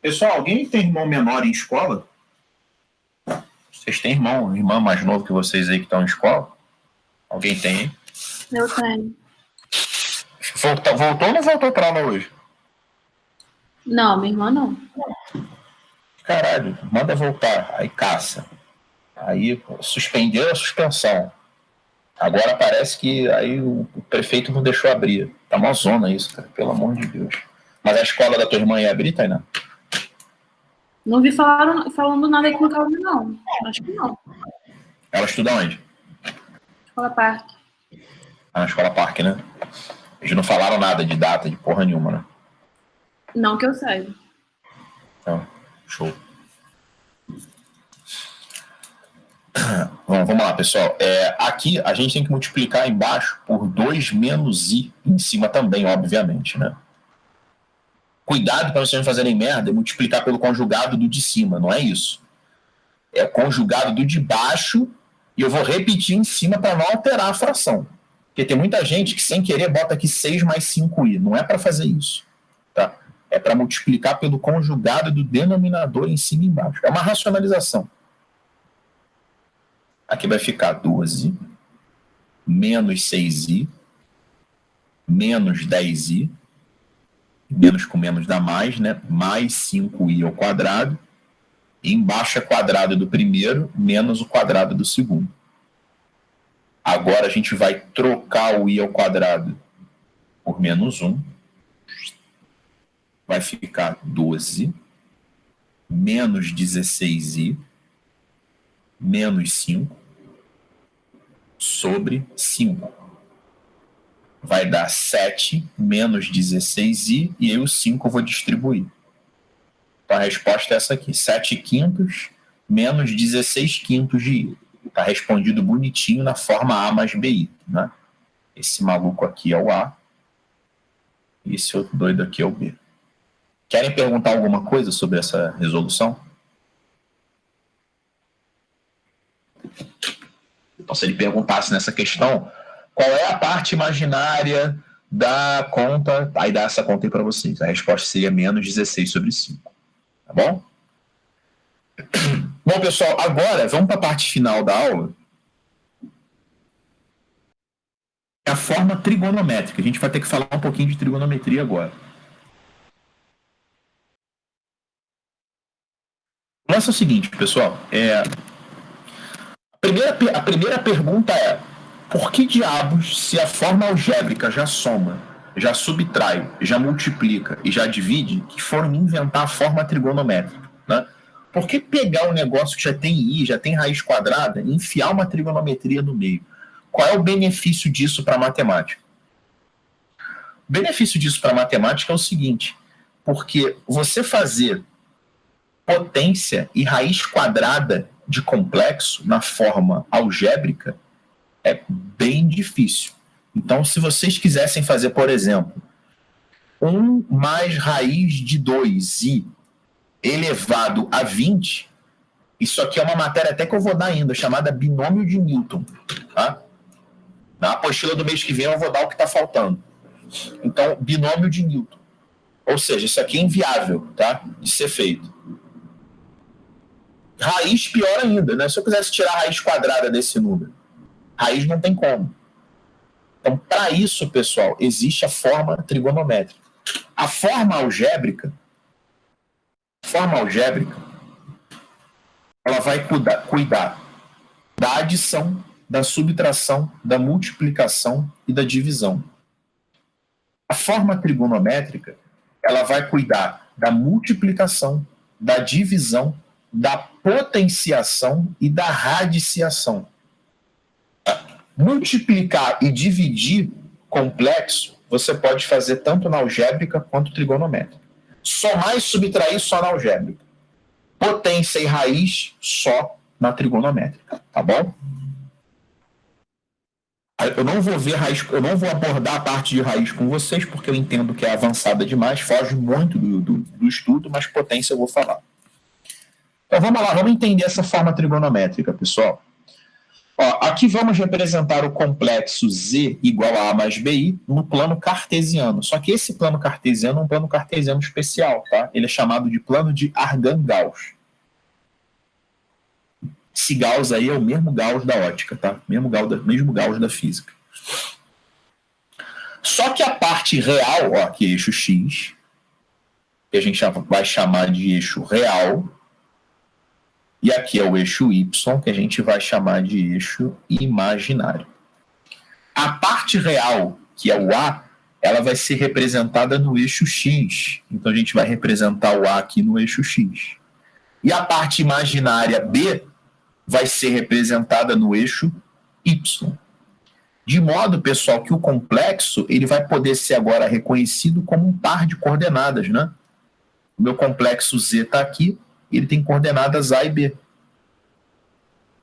Pessoal, alguém tem irmão menor em escola? Vocês têm irmão mais novo que vocês aí que estão em escola? Alguém tem, hein? Eu tenho. Voltou ou não voltou pra aula hoje? Não, minha irmã não. Caralho, manda voltar. Aí caça. Aí suspendeu a suspensão. Agora parece que aí o prefeito não deixou abrir. Tá uma zona isso, cara. Pelo amor de Deus. Mas a escola da tua irmã ia abrir, Tainá? Não vi falando nada aqui no caso, não. Acho que não. Ela estuda onde? Escola Parque. Ah, na escola Parque, né? Eles não falaram nada de data, de porra nenhuma, né? Não que eu saiba. Então, show. Vamos lá, pessoal. Aqui a gente tem que multiplicar embaixo por 2 menos i em cima também, obviamente, né? Cuidado para vocês não fazerem merda e multiplicar pelo conjugado do de cima, não é isso. É o conjugado do de baixo e eu vou repetir em cima para não alterar a fração. Porque tem muita gente que sem querer bota aqui 6 mais 5i. Não é para fazer isso, tá? É para multiplicar pelo conjugado do denominador em cima e embaixo. É uma racionalização. Aqui vai ficar 12 menos 6i menos 10i, menos com menos dá mais, né? Mais 5i ao quadrado, e embaixo é quadrado do primeiro, menos o quadrado do segundo. Agora a gente vai trocar o i ao quadrado por menos 1. Vai ficar 12 menos 16i menos 5 sobre 5. Vai dar 7 menos 16i, e aí o 5 eu vou distribuir. Então a resposta é essa aqui, 7 quintos menos 16 quintos de i. Está respondido bonitinho na forma A mais BI, né? Esse maluco aqui é o A, e esse outro doido aqui é o B. Querem perguntar alguma coisa sobre essa resolução? Então, se ele perguntasse nessa questão, qual é a parte imaginária da conta, aí dá essa conta aí para vocês. A resposta seria menos 16 sobre 5. Tá bom? Bom, pessoal, agora vamos para a parte final da aula. A forma trigonométrica. A gente vai ter que falar um pouquinho de trigonometria agora. O lance é o seguinte, pessoal. A primeira pergunta é: por que diabos, se a forma algébrica já soma, já subtrai, já multiplica e já divide, que foram inventar a forma trigonométrica, né? Por que pegar um negócio que já tem i, já tem raiz quadrada e enfiar uma trigonometria no meio? Qual é o benefício disso para a matemática? O benefício disso para a matemática é o seguinte: porque você fazer potência e raiz quadrada de complexo na forma algébrica é bem difícil. Então, se vocês quisessem fazer, por exemplo, 1 mais raiz de 2i elevado a 20, isso aqui é uma matéria até que eu vou dar ainda, chamada binômio de Newton. Tá? Na apostila do mês que vem eu vou dar o que está faltando. Então, binômio de Newton. Ou seja, isso aqui é inviável, tá? De ser feito. Raiz, pior ainda, né? Se eu quisesse tirar a raiz quadrada desse número, raiz não tem como. Então, para isso, pessoal, existe a forma trigonométrica. A forma algébrica, ela vai cuidar da adição, da subtração, da multiplicação e da divisão. A forma trigonométrica, ela vai cuidar da multiplicação, da divisão, da potenciação e da radiciação. Multiplicar e dividir complexo, você pode fazer tanto na algébrica quanto trigonométrica. Somar e subtrair só na algébrica. Potência e raiz só na trigonométrica, tá bom? Eu não vou ver raiz, eu não vou abordar a parte de raiz com vocês, porque eu entendo que é avançada demais, foge muito do estudo, mas potência eu vou falar. Então vamos lá, vamos entender essa forma trigonométrica, pessoal. Ó, aqui vamos representar o complexo Z igual a A mais BI no plano cartesiano. Só que esse plano cartesiano é um plano cartesiano especial, tá? Ele é chamado de plano de Argand-Gauss. Esse Gauss aí é o mesmo Gauss da ótica, tá? Mesmo Gauss da física. Só que a parte real, ó, aqui é eixo X, que a gente vai chamar de eixo real, e aqui é o eixo Y, que a gente vai chamar de eixo imaginário. A parte real, que é o A, ela vai ser representada no eixo X. Então a gente vai representar o A aqui no eixo X. E a parte imaginária B vai ser representada no eixo Y. De modo, pessoal, que o complexo ele vai poder ser agora reconhecido como um par de coordenadas, né? O meu complexo Z está aqui, ele tem coordenadas A e B.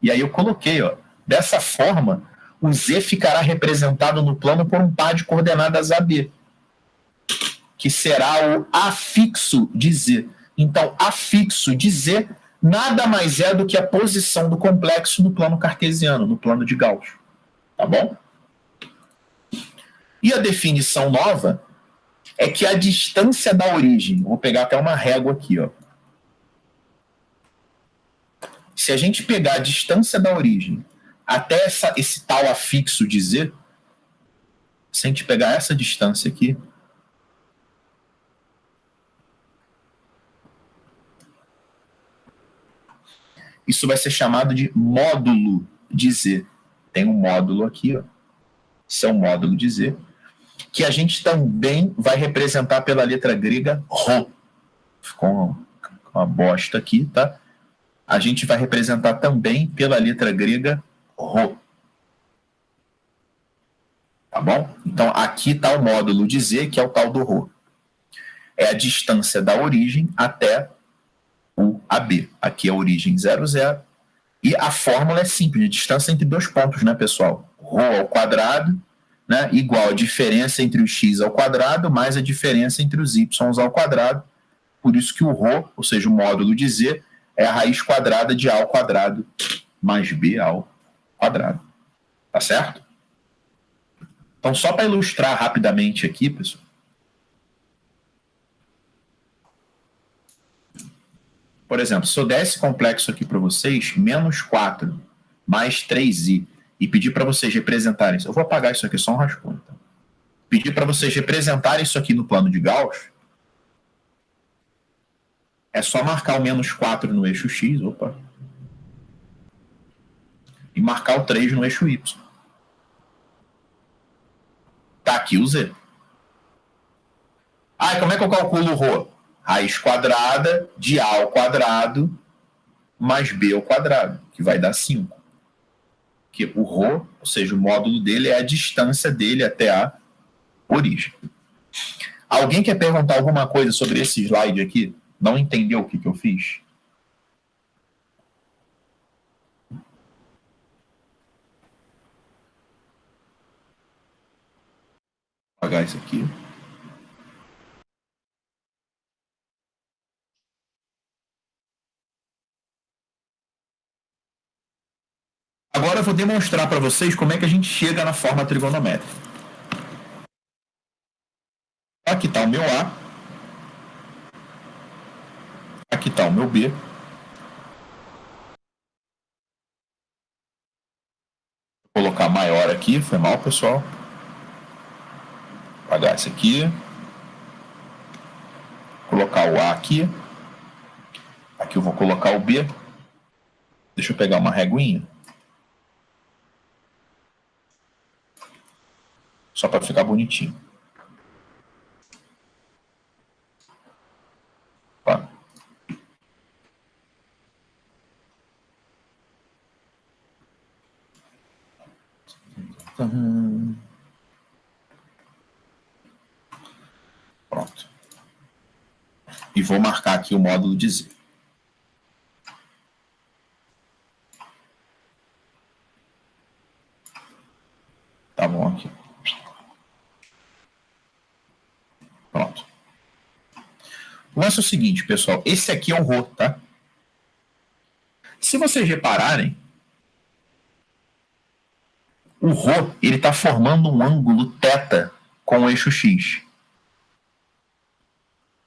E aí eu coloquei, ó, dessa forma, o Z ficará representado no plano por um par de coordenadas AB, que será o afixo de Z. Então, afixo de Z nada mais é do que a posição do complexo no plano cartesiano, no plano de Gauss. Tá bom? E a definição nova é que a distância da origem, vou pegar até uma régua aqui, ó. Se a gente pegar a distância da origem até esse tal afixo de Z, se a gente pegar essa distância aqui, isso vai ser chamado de módulo de Z. Tem um módulo aqui, ó. Isso é um módulo de Z, que a gente também vai representar pela letra grega Rho. Ficou uma bosta aqui, tá? A gente vai representar também pela letra grega Rho. Tá bom? Então, aqui está o módulo de Z, que é o tal do Rho. É a distância da origem até o AB. Aqui é a origem 0, 0. E a fórmula é simples, de distância entre dois pontos, né, pessoal? Rho ao quadrado, né, igual a diferença entre o x ao quadrado mais a diferença entre os y ao quadrado. Por isso que o Rho, ou seja, o módulo de Z, é a raiz quadrada de A ao quadrado mais B ao quadrado. Tá certo? Então, só para ilustrar rapidamente aqui, pessoal. Por exemplo, se eu der esse complexo aqui para vocês, menos 4 mais 3i, e pedir para vocês representarem isso. Eu vou apagar isso aqui, só um rascunho. Então. Pedir para vocês representarem isso aqui no plano de Gauss, é só marcar o menos 4 no eixo X, opa, e marcar o 3 no eixo Y. Tá aqui o Z. Ah, e como é que eu calculo o Rho? Raiz quadrada de A ao quadrado mais B ao quadrado, que vai dar 5. Que o Rho, ou seja, o módulo dele é a distância dele até a origem. Alguém quer perguntar alguma coisa sobre esse slide aqui? Não entendeu o que eu fiz? Vou apagar isso aqui. Agora eu vou demonstrar para vocês como é que a gente chega na forma trigonométrica. Aqui está o meu A. Aqui está o meu B. Vou colocar maior aqui, foi mal, pessoal. Vou apagar esse aqui. Vou colocar o A aqui. Aqui eu vou colocar o B. Deixa eu pegar uma reguinha. Só para ficar bonitinho. Tá. Pronto. E vou marcar aqui o módulo de Z. Tá bom aqui. Pronto. O lance é o seguinte, pessoal. Esse aqui é o ρ, tá? Se vocês repararem, o ρ, ele está formando um ângulo θ com o eixo x.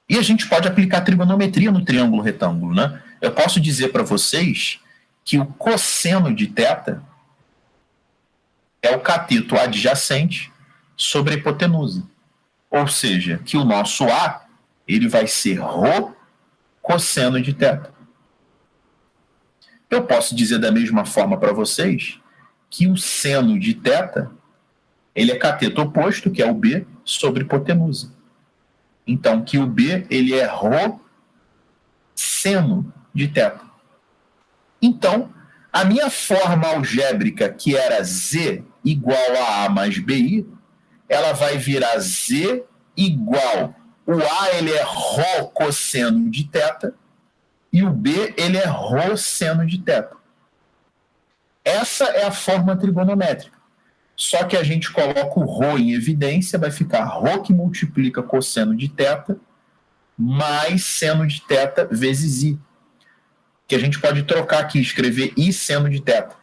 E a gente pode aplicar trigonometria no triângulo retângulo, né? Eu posso dizer para vocês que o cosseno de θ é o cateto adjacente sobre a hipotenusa. Ou seja, que o nosso A ele vai ser ρ cosseno de θ. Eu posso dizer da mesma forma para vocês que o seno de θ ele é cateto oposto, que é o B, sobre hipotenusa. Então, que o B ele é ρ seno de θ. Então, a minha forma algébrica, que era Z igual a A mais BI, ela vai virar Z igual. O A ele é ρ cosseno de θ e o B ele é ρ seno de θ. Essa é a forma trigonométrica. Só que a gente coloca o ρ em evidência, vai ficar ρ que multiplica cosseno de θ mais seno de θ vezes I. Que a gente pode trocar aqui, escrever I seno de θ.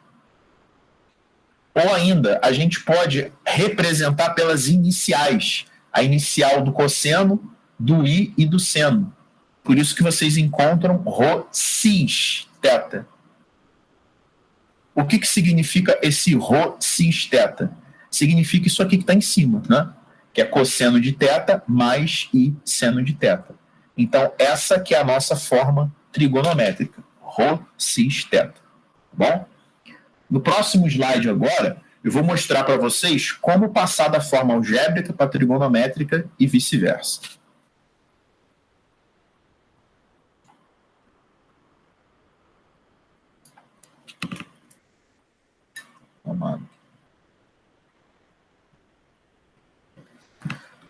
Ou ainda, a gente pode representar pelas iniciais. A inicial do cosseno, do I e do seno. Por isso que vocês encontram ρ cis θ. O que significa esse ρ cis θ? Significa isso aqui que está em cima, né? Que é cosseno de θ mais I seno de θ. Então, essa que é a nossa forma trigonométrica. Ρ cis θ. Bom? No próximo slide agora, eu vou mostrar para vocês como passar da forma algébrica para trigonométrica e vice-versa. Vamos.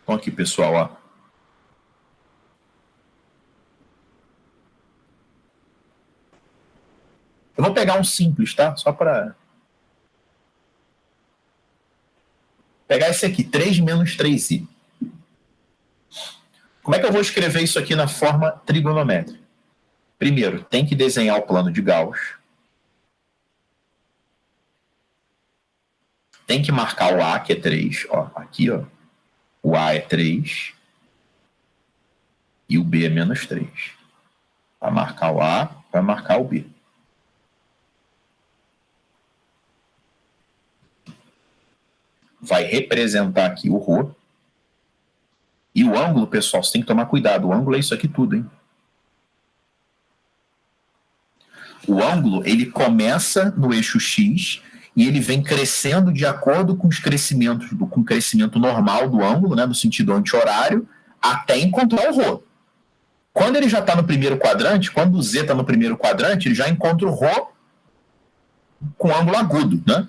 Então aqui, pessoal, ó. Eu vou pegar um simples, tá? Só para pegar esse aqui, 3 menos 3i. Como é que eu vou escrever isso aqui na forma trigonométrica? Primeiro, tem que desenhar o plano de Gauss. Tem que marcar o A, que é 3. Ó, aqui, ó. O A é 3. E o B é menos 3. Vai marcar o A, vai marcar o B. Vai representar aqui o ρ. E o ângulo, pessoal, você tem que tomar cuidado. O ângulo é isso aqui tudo, hein? O ângulo, ele começa no eixo X e ele vem crescendo de acordo com os crescimentos, com o crescimento normal do ângulo, né, no sentido anti-horário, até encontrar o ρ. Quando ele já está no primeiro quadrante, quando o Z está no primeiro quadrante, ele já encontra o ρ com ângulo agudo, né?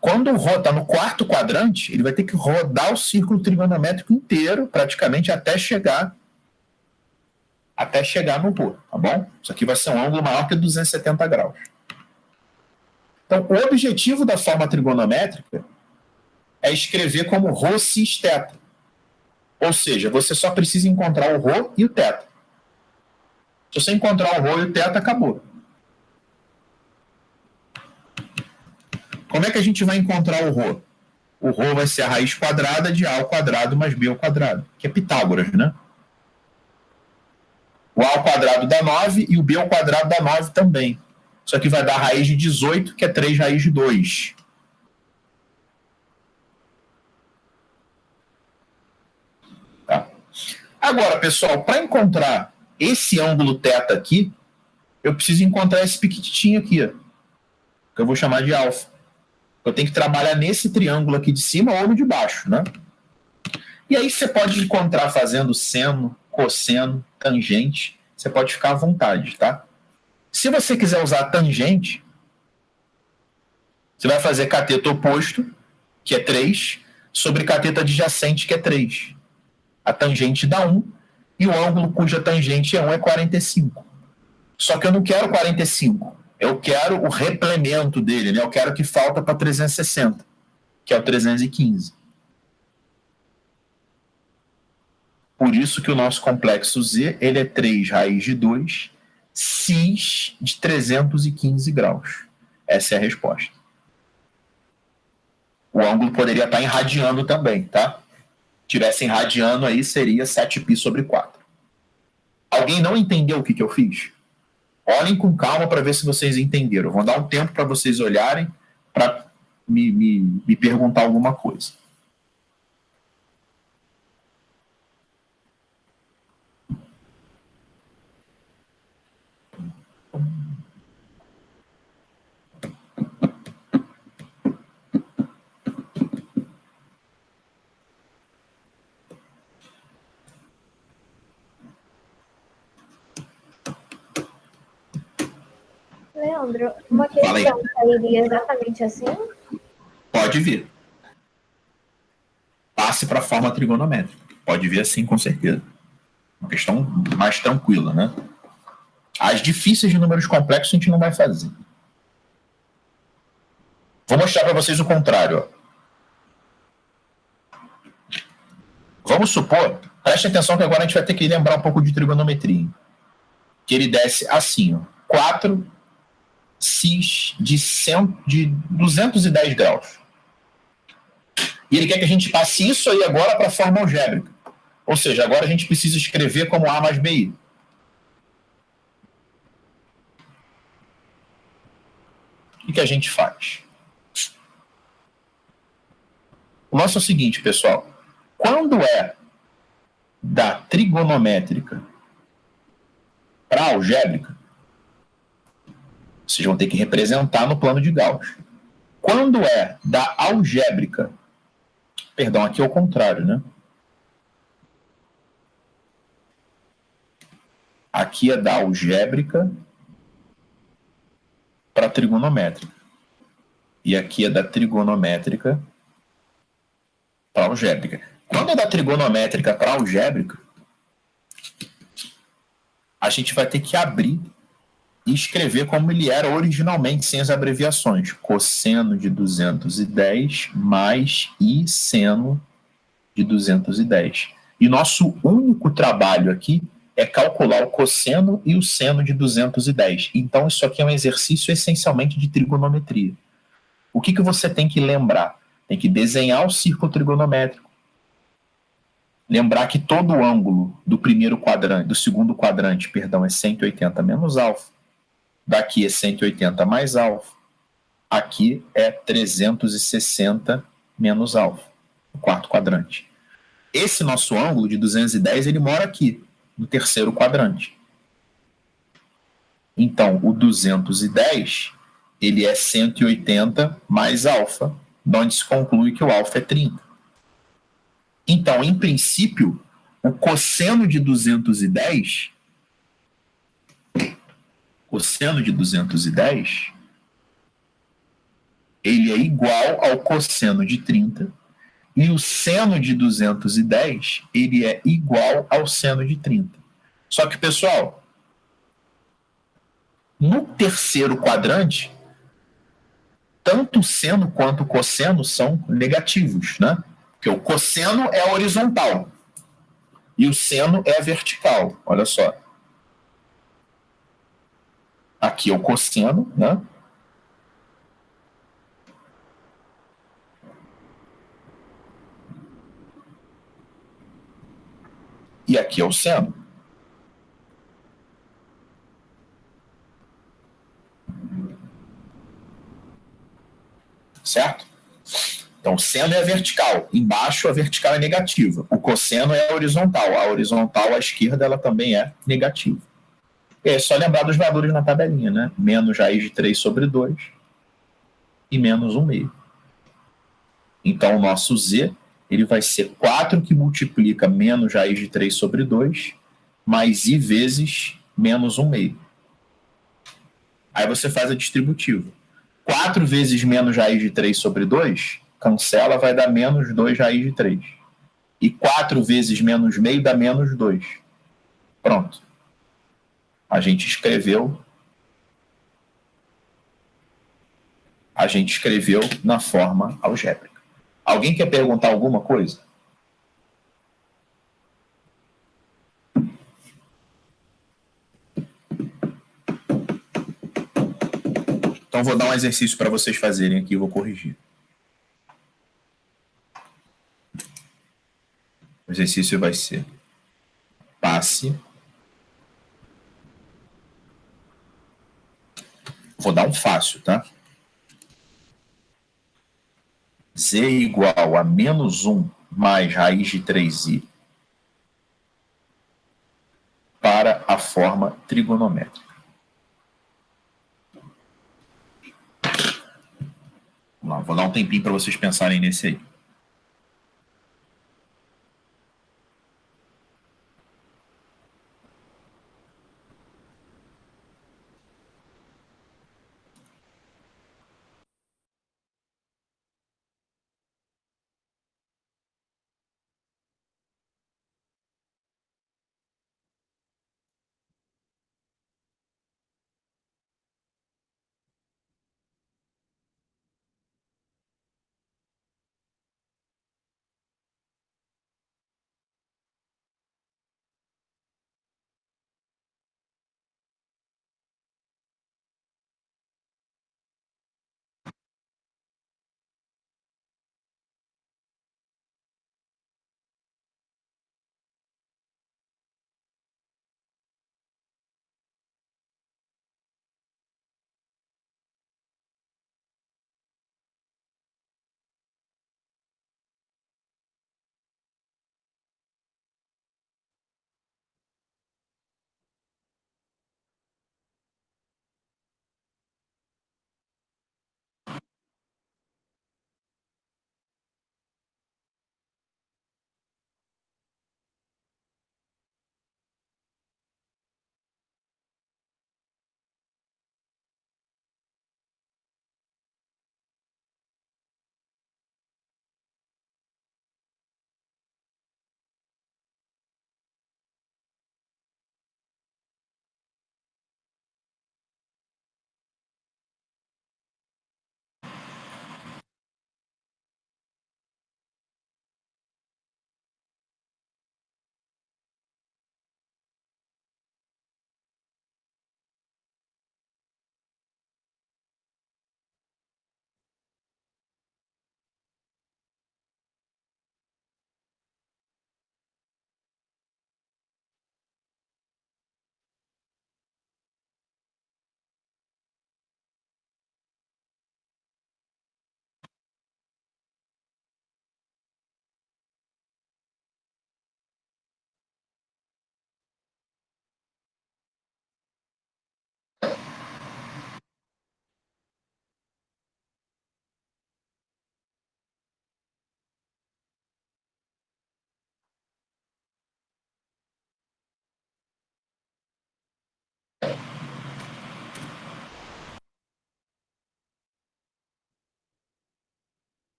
Quando o ρ está no quarto quadrante, ele vai ter que rodar o círculo trigonométrico inteiro, praticamente até chegar no ρ, tá bom? Isso aqui vai ser um ângulo maior que 270 graus. Então, o objetivo da forma trigonométrica é escrever como ρ cis θ. Ou seja, você só precisa encontrar o ρ e o θ. Se você encontrar o ρ e o θ, acabou. Como é que a gente vai encontrar o ρ? O ρ vai ser a raiz quadrada de A ao quadrado mais B ao quadrado, que é Pitágoras, né? O A ao quadrado dá 9 e o B ao quadrado dá 9 também. Isso aqui vai dar a raiz de 18, que é 3 raiz de 2. Tá? Agora, pessoal, para encontrar esse ângulo θ aqui, eu preciso encontrar esse pequitinho aqui, ó, que eu vou chamar de alfa. Eu tenho que trabalhar nesse triângulo aqui de cima ou no de baixo, né? E aí você pode encontrar fazendo seno, cosseno, tangente. Você pode ficar à vontade, tá? Se você quiser usar tangente, você vai fazer cateto oposto, que é 3, sobre cateto adjacente, que é 3. A tangente dá 1, e o ângulo cuja tangente é 1 é 45. Só que eu não quero 45. Eu quero o replemento dele, né? Eu quero o que falta para 360, que é o 315. Por isso que o nosso complexo Z ele é 3 raiz de 2, cis de 315 graus. Essa é a resposta. O ângulo poderia estar irradiando também, tá? Tivesse irradiando aí, seria 7π sobre 4. Alguém não entendeu o que eu fiz? Olhem com calma para ver se vocês entenderam. Vou dar um tempo para vocês olharem para me perguntar alguma coisa. Leandro, uma questão sairia exatamente assim? Pode vir. Passe para a forma trigonométrica. Pode vir assim, com certeza. Uma questão mais tranquila, né? As difíceis de números complexos a gente não vai fazer. Vou mostrar para vocês o contrário. Ó. Vamos supor, preste atenção que agora a gente vai ter que lembrar um pouco de trigonometria. Que ele desce assim, ó, 4 cis de 210 graus. E ele quer que a gente passe isso aí agora para a forma algébrica. Ou seja, agora a gente precisa escrever como A mais BI. O que a gente faz? O nosso é o seguinte, pessoal. Quando é da trigonométrica para a algébrica, vocês vão ter que representar no plano de Gauss. Quando é da algébrica, perdão, aqui é o contrário, né? Aqui é da algébrica para a trigonométrica. E aqui é da trigonométrica para a algébrica. Quando é da trigonométrica para a algébrica, a gente vai ter que abrir e escrever como ele era originalmente, sem as abreviações. Cosseno de 210 mais I seno de 210. E nosso único trabalho aqui é calcular o cosseno e o seno de 210. Então, isso aqui é um exercício essencialmente de trigonometria. O que você tem que lembrar? Tem que desenhar o círculo trigonométrico. Lembrar que todo o ângulo do primeiro quadrante, do segundo quadrante, perdão, é 180 menos alfa. Daqui é 180 mais alfa. Aqui é 360 menos alfa, o quarto quadrante. Esse nosso ângulo de 210, ele mora aqui, no terceiro quadrante. Então, o 210, ele é 180 mais alfa, de onde se conclui que o alfa é 30. Então, em princípio, o cosseno de 210, ele é igual ao cosseno de 30, e o seno de 210, ele é igual ao seno de 30. Só que, pessoal, no terceiro quadrante, tanto o seno quanto o cosseno são negativos, né? Porque o cosseno é a horizontal e o seno é a vertical. Olha só. Aqui é o cosseno, né? E aqui é o seno. Certo? Então, o seno é a vertical. Embaixo, a vertical é negativa. O cosseno é a horizontal. A horizontal, à esquerda, ela também é negativa. E é só lembrar dos valores na tabelinha, né? Menos raiz de 3 sobre 2 e menos 1/2. Então, o nosso z ele vai ser 4 que multiplica menos raiz de 3 sobre 2, mais i vezes menos 1 meio. Aí você faz a distributiva. 4 vezes menos raiz de 3 sobre 2, cancela, vai dar menos 2 raiz de 3. E 4 vezes menos meio dá menos 2. Pronto. A gente escreveu na forma algébrica. Alguém quer perguntar alguma coisa? Então vou dar um exercício para vocês fazerem aqui e vou corrigir. O exercício vai ser: passe. Vou dar um fácil, tá? Z igual a menos 1 mais raiz de 3i para a forma trigonométrica. Vamos lá, vou dar um tempinho para vocês pensarem nesse aí.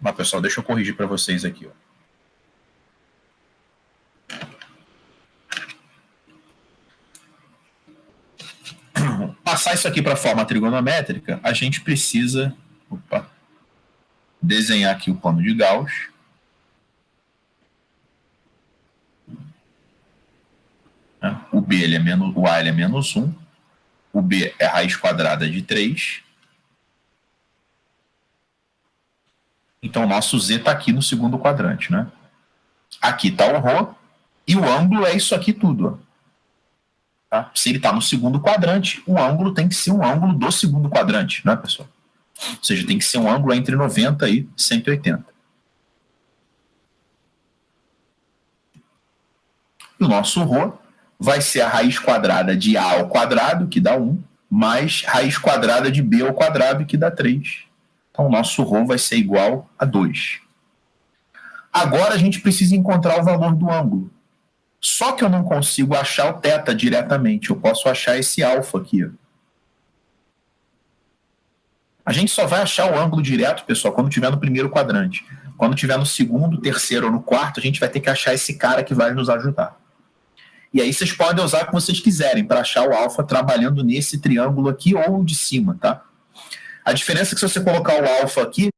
Mas, pessoal, deixa eu corrigir para vocês aqui. Ó. Passar isso aqui para a forma trigonométrica, a gente precisa desenhar aqui o plano de Gauss. O B ele é menos, o A ele é menos 1. O B é raiz quadrada de 3. Então, o nosso Z está aqui no segundo quadrante, né? Aqui está o ρ, e o ângulo é isso aqui tudo. Ó. Tá? Se ele está no segundo quadrante, o ângulo tem que ser um ângulo do segundo quadrante, né, pessoal? Ou seja, tem que ser um ângulo entre 90 e 180. E o nosso ρ vai ser a raiz quadrada de A ao quadrado, que dá 1, mais raiz quadrada de B ao quadrado, que dá 3. Então, o nosso ρ vai ser igual a 2. Agora, a gente precisa encontrar o valor do ângulo. Só que eu não consigo achar o θ diretamente. Eu posso achar esse alfa aqui. Ó. A gente só vai achar o ângulo direto, pessoal, quando estiver no primeiro quadrante. Quando estiver no segundo, terceiro ou no quarto, a gente vai ter que achar esse cara que vai nos ajudar. E aí vocês podem usar o que vocês quiserem para achar o alfa trabalhando nesse triângulo aqui ou de cima, tá? A diferença é que se você colocar o alfa aqui,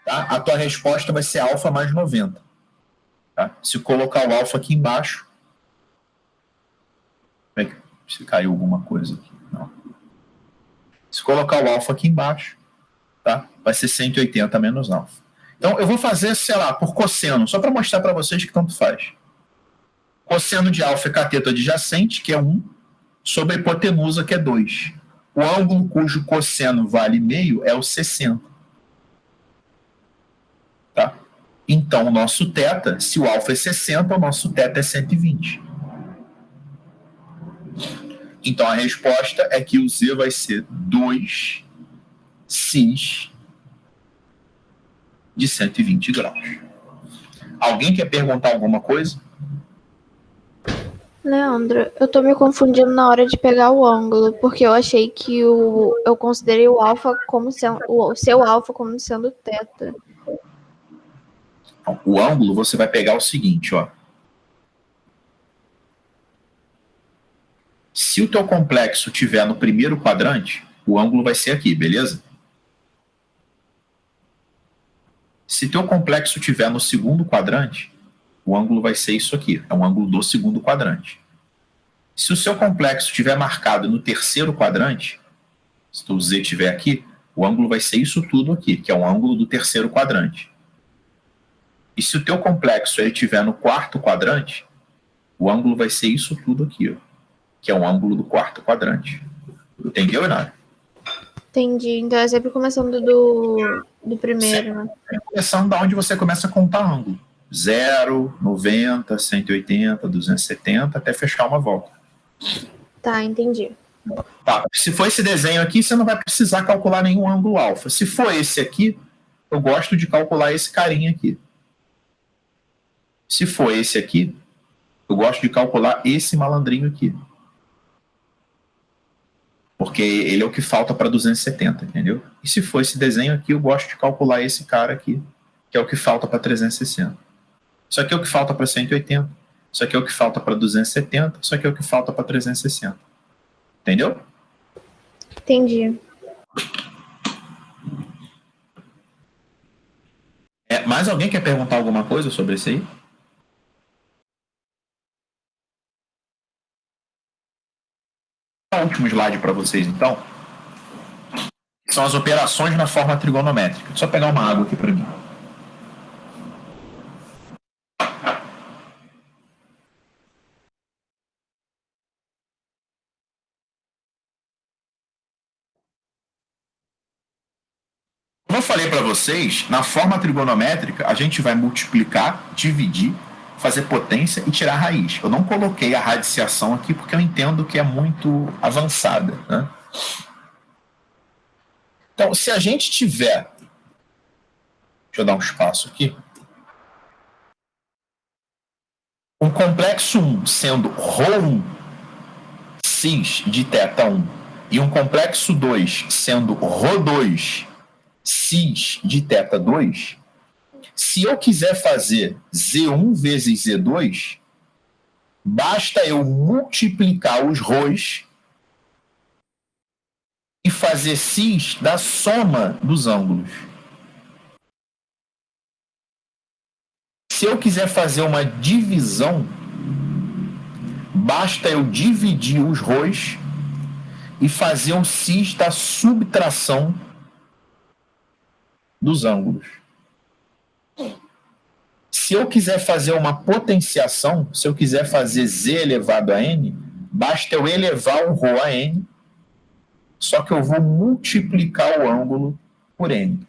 tá, a tua resposta vai ser alfa mais 90. Tá? Se colocar o alfa aqui embaixo... Se caiu alguma coisa aqui. Não. Se colocar o alfa aqui embaixo, tá, vai ser 180 menos alfa. Então, eu vou fazer, sei lá, por cosseno, só para mostrar para vocês que tanto faz. Cosseno de alfa é cateto adjacente, que é 1, sobre a hipotenusa, que é 2. O ângulo cujo cosseno vale meio é o 60. Tá? Então, o nosso θ, se o alfa é 60, o nosso θ é 120. Então, a resposta é que o Z vai ser 2 cis de 120 graus. Alguém quer perguntar alguma coisa? Leandro, eu tô me confundindo na hora de pegar o ângulo, porque eu achei que eu considerei o alfa como sendo o seu alfa como sendo θ. O ângulo você vai pegar o seguinte, ó. Se o teu complexo estiver no primeiro quadrante, o ângulo vai ser aqui, beleza? Se teu complexo estiver no segundo quadrante, o ângulo vai ser isso aqui, é um ângulo do segundo quadrante. Se o seu complexo estiver marcado no terceiro quadrante, se o Z estiver aqui, o ângulo vai ser isso tudo aqui, que é um ângulo do terceiro quadrante. E se o teu complexo estiver no quarto quadrante, o ângulo vai ser isso tudo aqui, ó, que é um ângulo do quarto quadrante. Entendeu, Inário? Entendi. Então é sempre começando do primeiro, né? Começando da onde você começa a contar ângulo. 0, 90, 180, 270, até fechar uma volta. Tá, entendi. Tá. Se for esse desenho aqui, você não vai precisar calcular nenhum ângulo alfa. Se for esse aqui, eu gosto de calcular esse carinha aqui. Se for esse aqui, eu gosto de calcular esse malandrinho aqui. Porque ele é o que falta para 270, entendeu? E se for esse desenho aqui, eu gosto de calcular esse cara aqui, que é o que falta para 360. Isso aqui é o que falta para 180. Isso aqui é o que falta para 270. Isso aqui é o que falta para 360. Entendeu? Entendi. Mais alguém quer perguntar alguma coisa sobre isso aí? O último slide para vocês, então, são as operações na forma trigonométrica. Deixa eu pegar uma água aqui para mim. Como eu falei para vocês, na forma trigonométrica, a gente vai multiplicar, dividir, fazer potência e tirar a raiz. Eu não coloquei a radiciação aqui porque eu entendo que é muito avançada, né? Então, se a gente tiver... Deixa eu dar um espaço aqui. Um complexo 1 sendo ρ1 cis de θ1 e um complexo 2 sendo ρ2 Cis de θ2, se eu quiser fazer Z1 vezes Z2, basta eu multiplicar os ρs e fazer cis da soma dos ângulos. Se eu quiser fazer uma divisão, basta eu dividir os ρs e fazer um cis da subtração dos ângulos. Se eu quiser fazer uma potenciação, se eu quiser fazer z elevado a n, basta eu elevar o ρ a n, só que eu vou multiplicar o ângulo por n.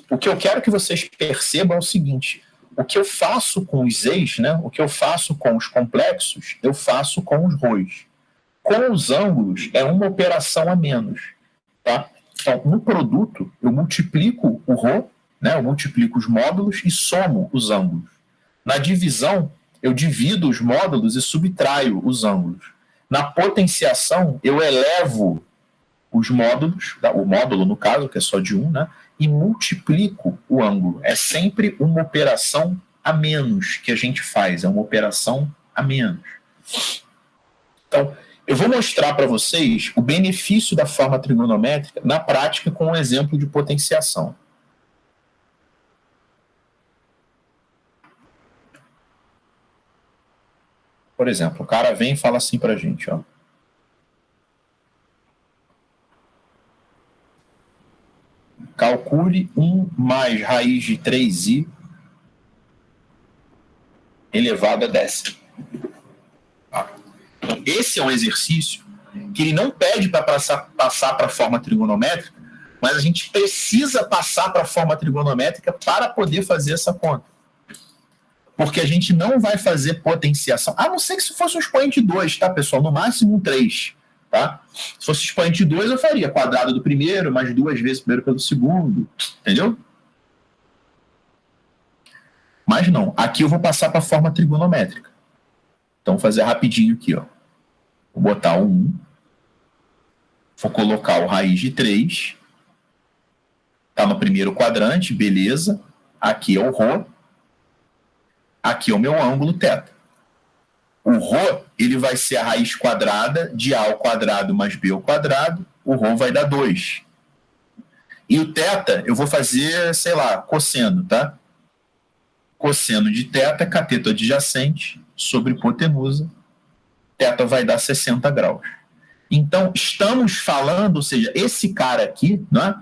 O que eu quero que vocês percebam é o seguinte: o que eu faço com os z's, né, o que eu faço com os complexos, eu faço com os ρs. Com os ângulos, é uma operação a menos. Tá? Então, no produto, eu multiplico o ρ, né, eu multiplico os módulos e somo os ângulos. Na divisão, eu divido os módulos e subtraio os ângulos. Na potenciação, eu elevo os módulos, o módulo no caso, que é só de 1, né, e multiplico o ângulo. É sempre uma operação a menos que a gente faz, é uma operação a menos. Então, eu vou mostrar para vocês o benefício da forma trigonométrica na prática com um exemplo de potenciação. Por exemplo, o cara vem e fala assim para a gente, ó. Calcule 1 mais raiz de 3i elevado a décima. Esse é um exercício que ele não pede para passar para a forma trigonométrica, mas a gente precisa passar para a forma trigonométrica para poder fazer essa conta. Porque a gente não vai fazer potenciação, a não ser que se fosse um expoente 2, tá, pessoal? No máximo um 3. Tá? Se fosse expoente 2, eu faria quadrado do primeiro, mais 2 vezes o primeiro pelo segundo. Entendeu? Mas não. Aqui eu vou passar para a forma trigonométrica. Então, vou fazer rapidinho aqui. Ó. Vou botar o 1. Vou colocar o raiz de 3. Está no primeiro quadrante, beleza. Aqui é o ρ. Aqui é o meu ângulo θ. O ρ, ele vai ser a raiz quadrada de a ao quadrado mais b ao quadrado. O ρ vai dar 2. E o θ, eu vou fazer, sei lá, cosseno, tá? Cosseno de θ, cateto adjacente, sobre hipotenusa. θ vai dar 60 graus. Então, estamos falando, ou seja, esse cara aqui, né,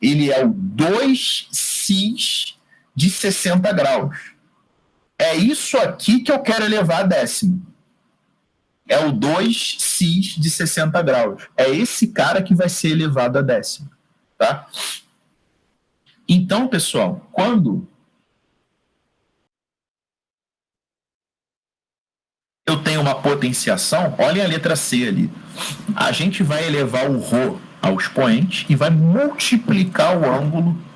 ele é o 2cis de 60 graus. É isso aqui que eu quero elevar a décima. É o 2cis de 60 graus. É esse cara que vai ser elevado a décima. Tá? Então, pessoal, quando eu tenho uma potenciação, olhem a letra C ali. A gente vai elevar o ρ ao expoente e vai multiplicar o ângulo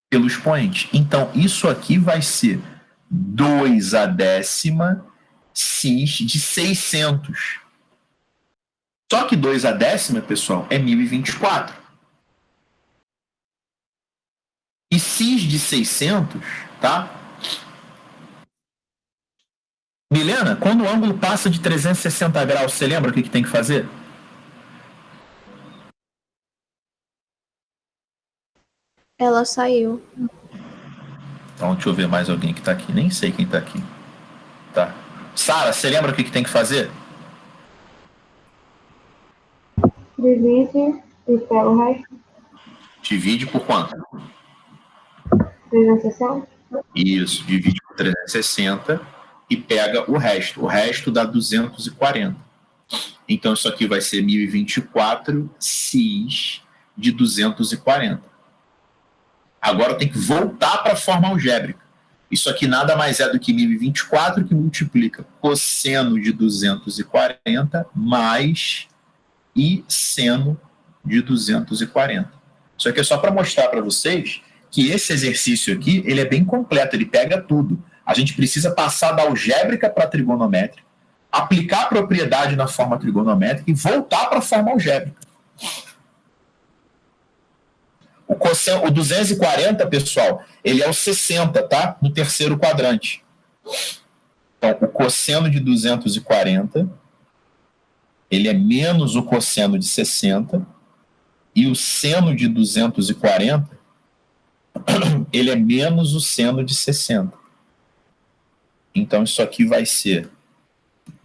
pelo expoente. Então, isso aqui vai ser 2 a décima cis de 600. Só que 2 a décima, pessoal, é 1024. E cis de 600, tá? Milena, quando o ângulo passa de 360 graus, você lembra o que tem que fazer? Ela saiu. Então, deixa eu ver mais alguém que está aqui. Nem sei quem está aqui. Tá. Sara, você lembra o que tem que fazer? Divide e pega o resto. Divide por quanto? 360. Isso, divide por 360 e pega o resto. O resto dá 240. Então, isso aqui vai ser 1024 cis de 240. Agora eu tenho que voltar para a forma algébrica. Isso aqui nada mais é do que 1024 que multiplica cosseno de 240 mais e seno de 240. Isso aqui é só para mostrar para vocês que esse exercício aqui, ele é bem completo, ele pega tudo. A gente precisa passar da algébrica para a trigonométrica, aplicar a propriedade na forma trigonométrica e voltar para a forma algébrica. O 240, pessoal, ele é o 60, tá? No terceiro quadrante. Então, o cosseno de 240, ele é menos o cosseno de 60, e o seno de 240, ele é menos o seno de 60. Então, isso aqui vai ser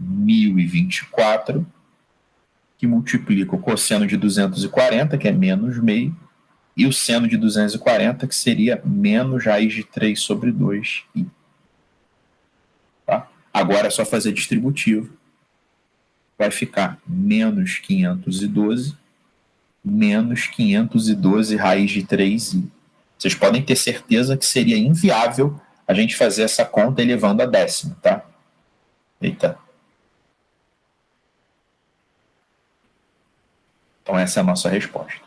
1024, que multiplica o cosseno de 240, que é menos meio, e o seno de 240, que seria menos raiz de 3 sobre 2i. Tá? Agora é só fazer distributivo. Vai ficar menos 512, menos 512 raiz de 3i. Vocês podem ter certeza que seria inviável a gente fazer essa conta elevando a décima, tá? Eita. Então essa é a nossa resposta.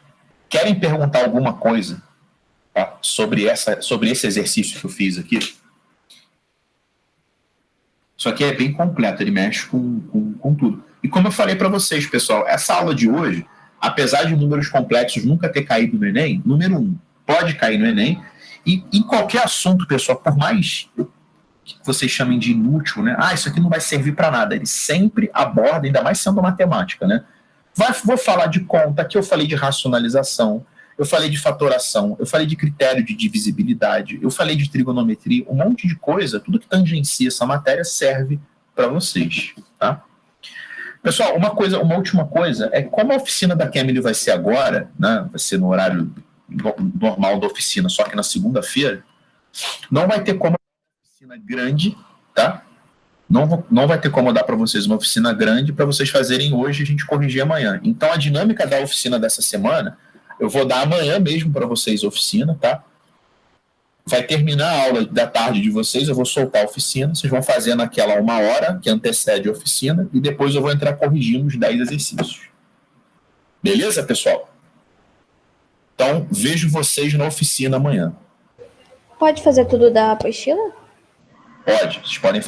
Querem perguntar alguma coisa, tá, sobre esse exercício que eu fiz aqui? Isso aqui é bem completo, ele mexe com tudo. E como eu falei para vocês, pessoal, essa aula de hoje, apesar de números complexos nunca ter caído no Enem, número 1, pode cair no Enem, e em qualquer assunto, pessoal, por mais que vocês chamem de inútil, né? Isso aqui não vai servir para nada. Ele sempre aborda, ainda mais sendo matemática, né? Vou falar de conta, aqui eu falei de racionalização, eu falei de fatoração, eu falei de critério de divisibilidade, eu falei de trigonometria, um monte de coisa, tudo que tangencia essa matéria serve para vocês, tá? Pessoal, uma última coisa, é como a oficina da Camille vai ser agora, né? Vai ser no horário normal da oficina, só que na segunda-feira, não vai ter como oficina grande, tá? Não vai ter como dar para vocês uma oficina grande para vocês fazerem hoje e a gente corrigir amanhã. Então, a dinâmica da oficina dessa semana, eu vou dar amanhã mesmo para vocês a oficina, tá? Vai terminar a aula da tarde de vocês, eu vou soltar a oficina, vocês vão fazer naquela 1 hora que antecede a oficina e depois eu vou entrar corrigindo os 10 exercícios. Beleza, pessoal? Então, vejo vocês na oficina amanhã. Pode fazer tudo da apostila? Pode, vocês podem fazer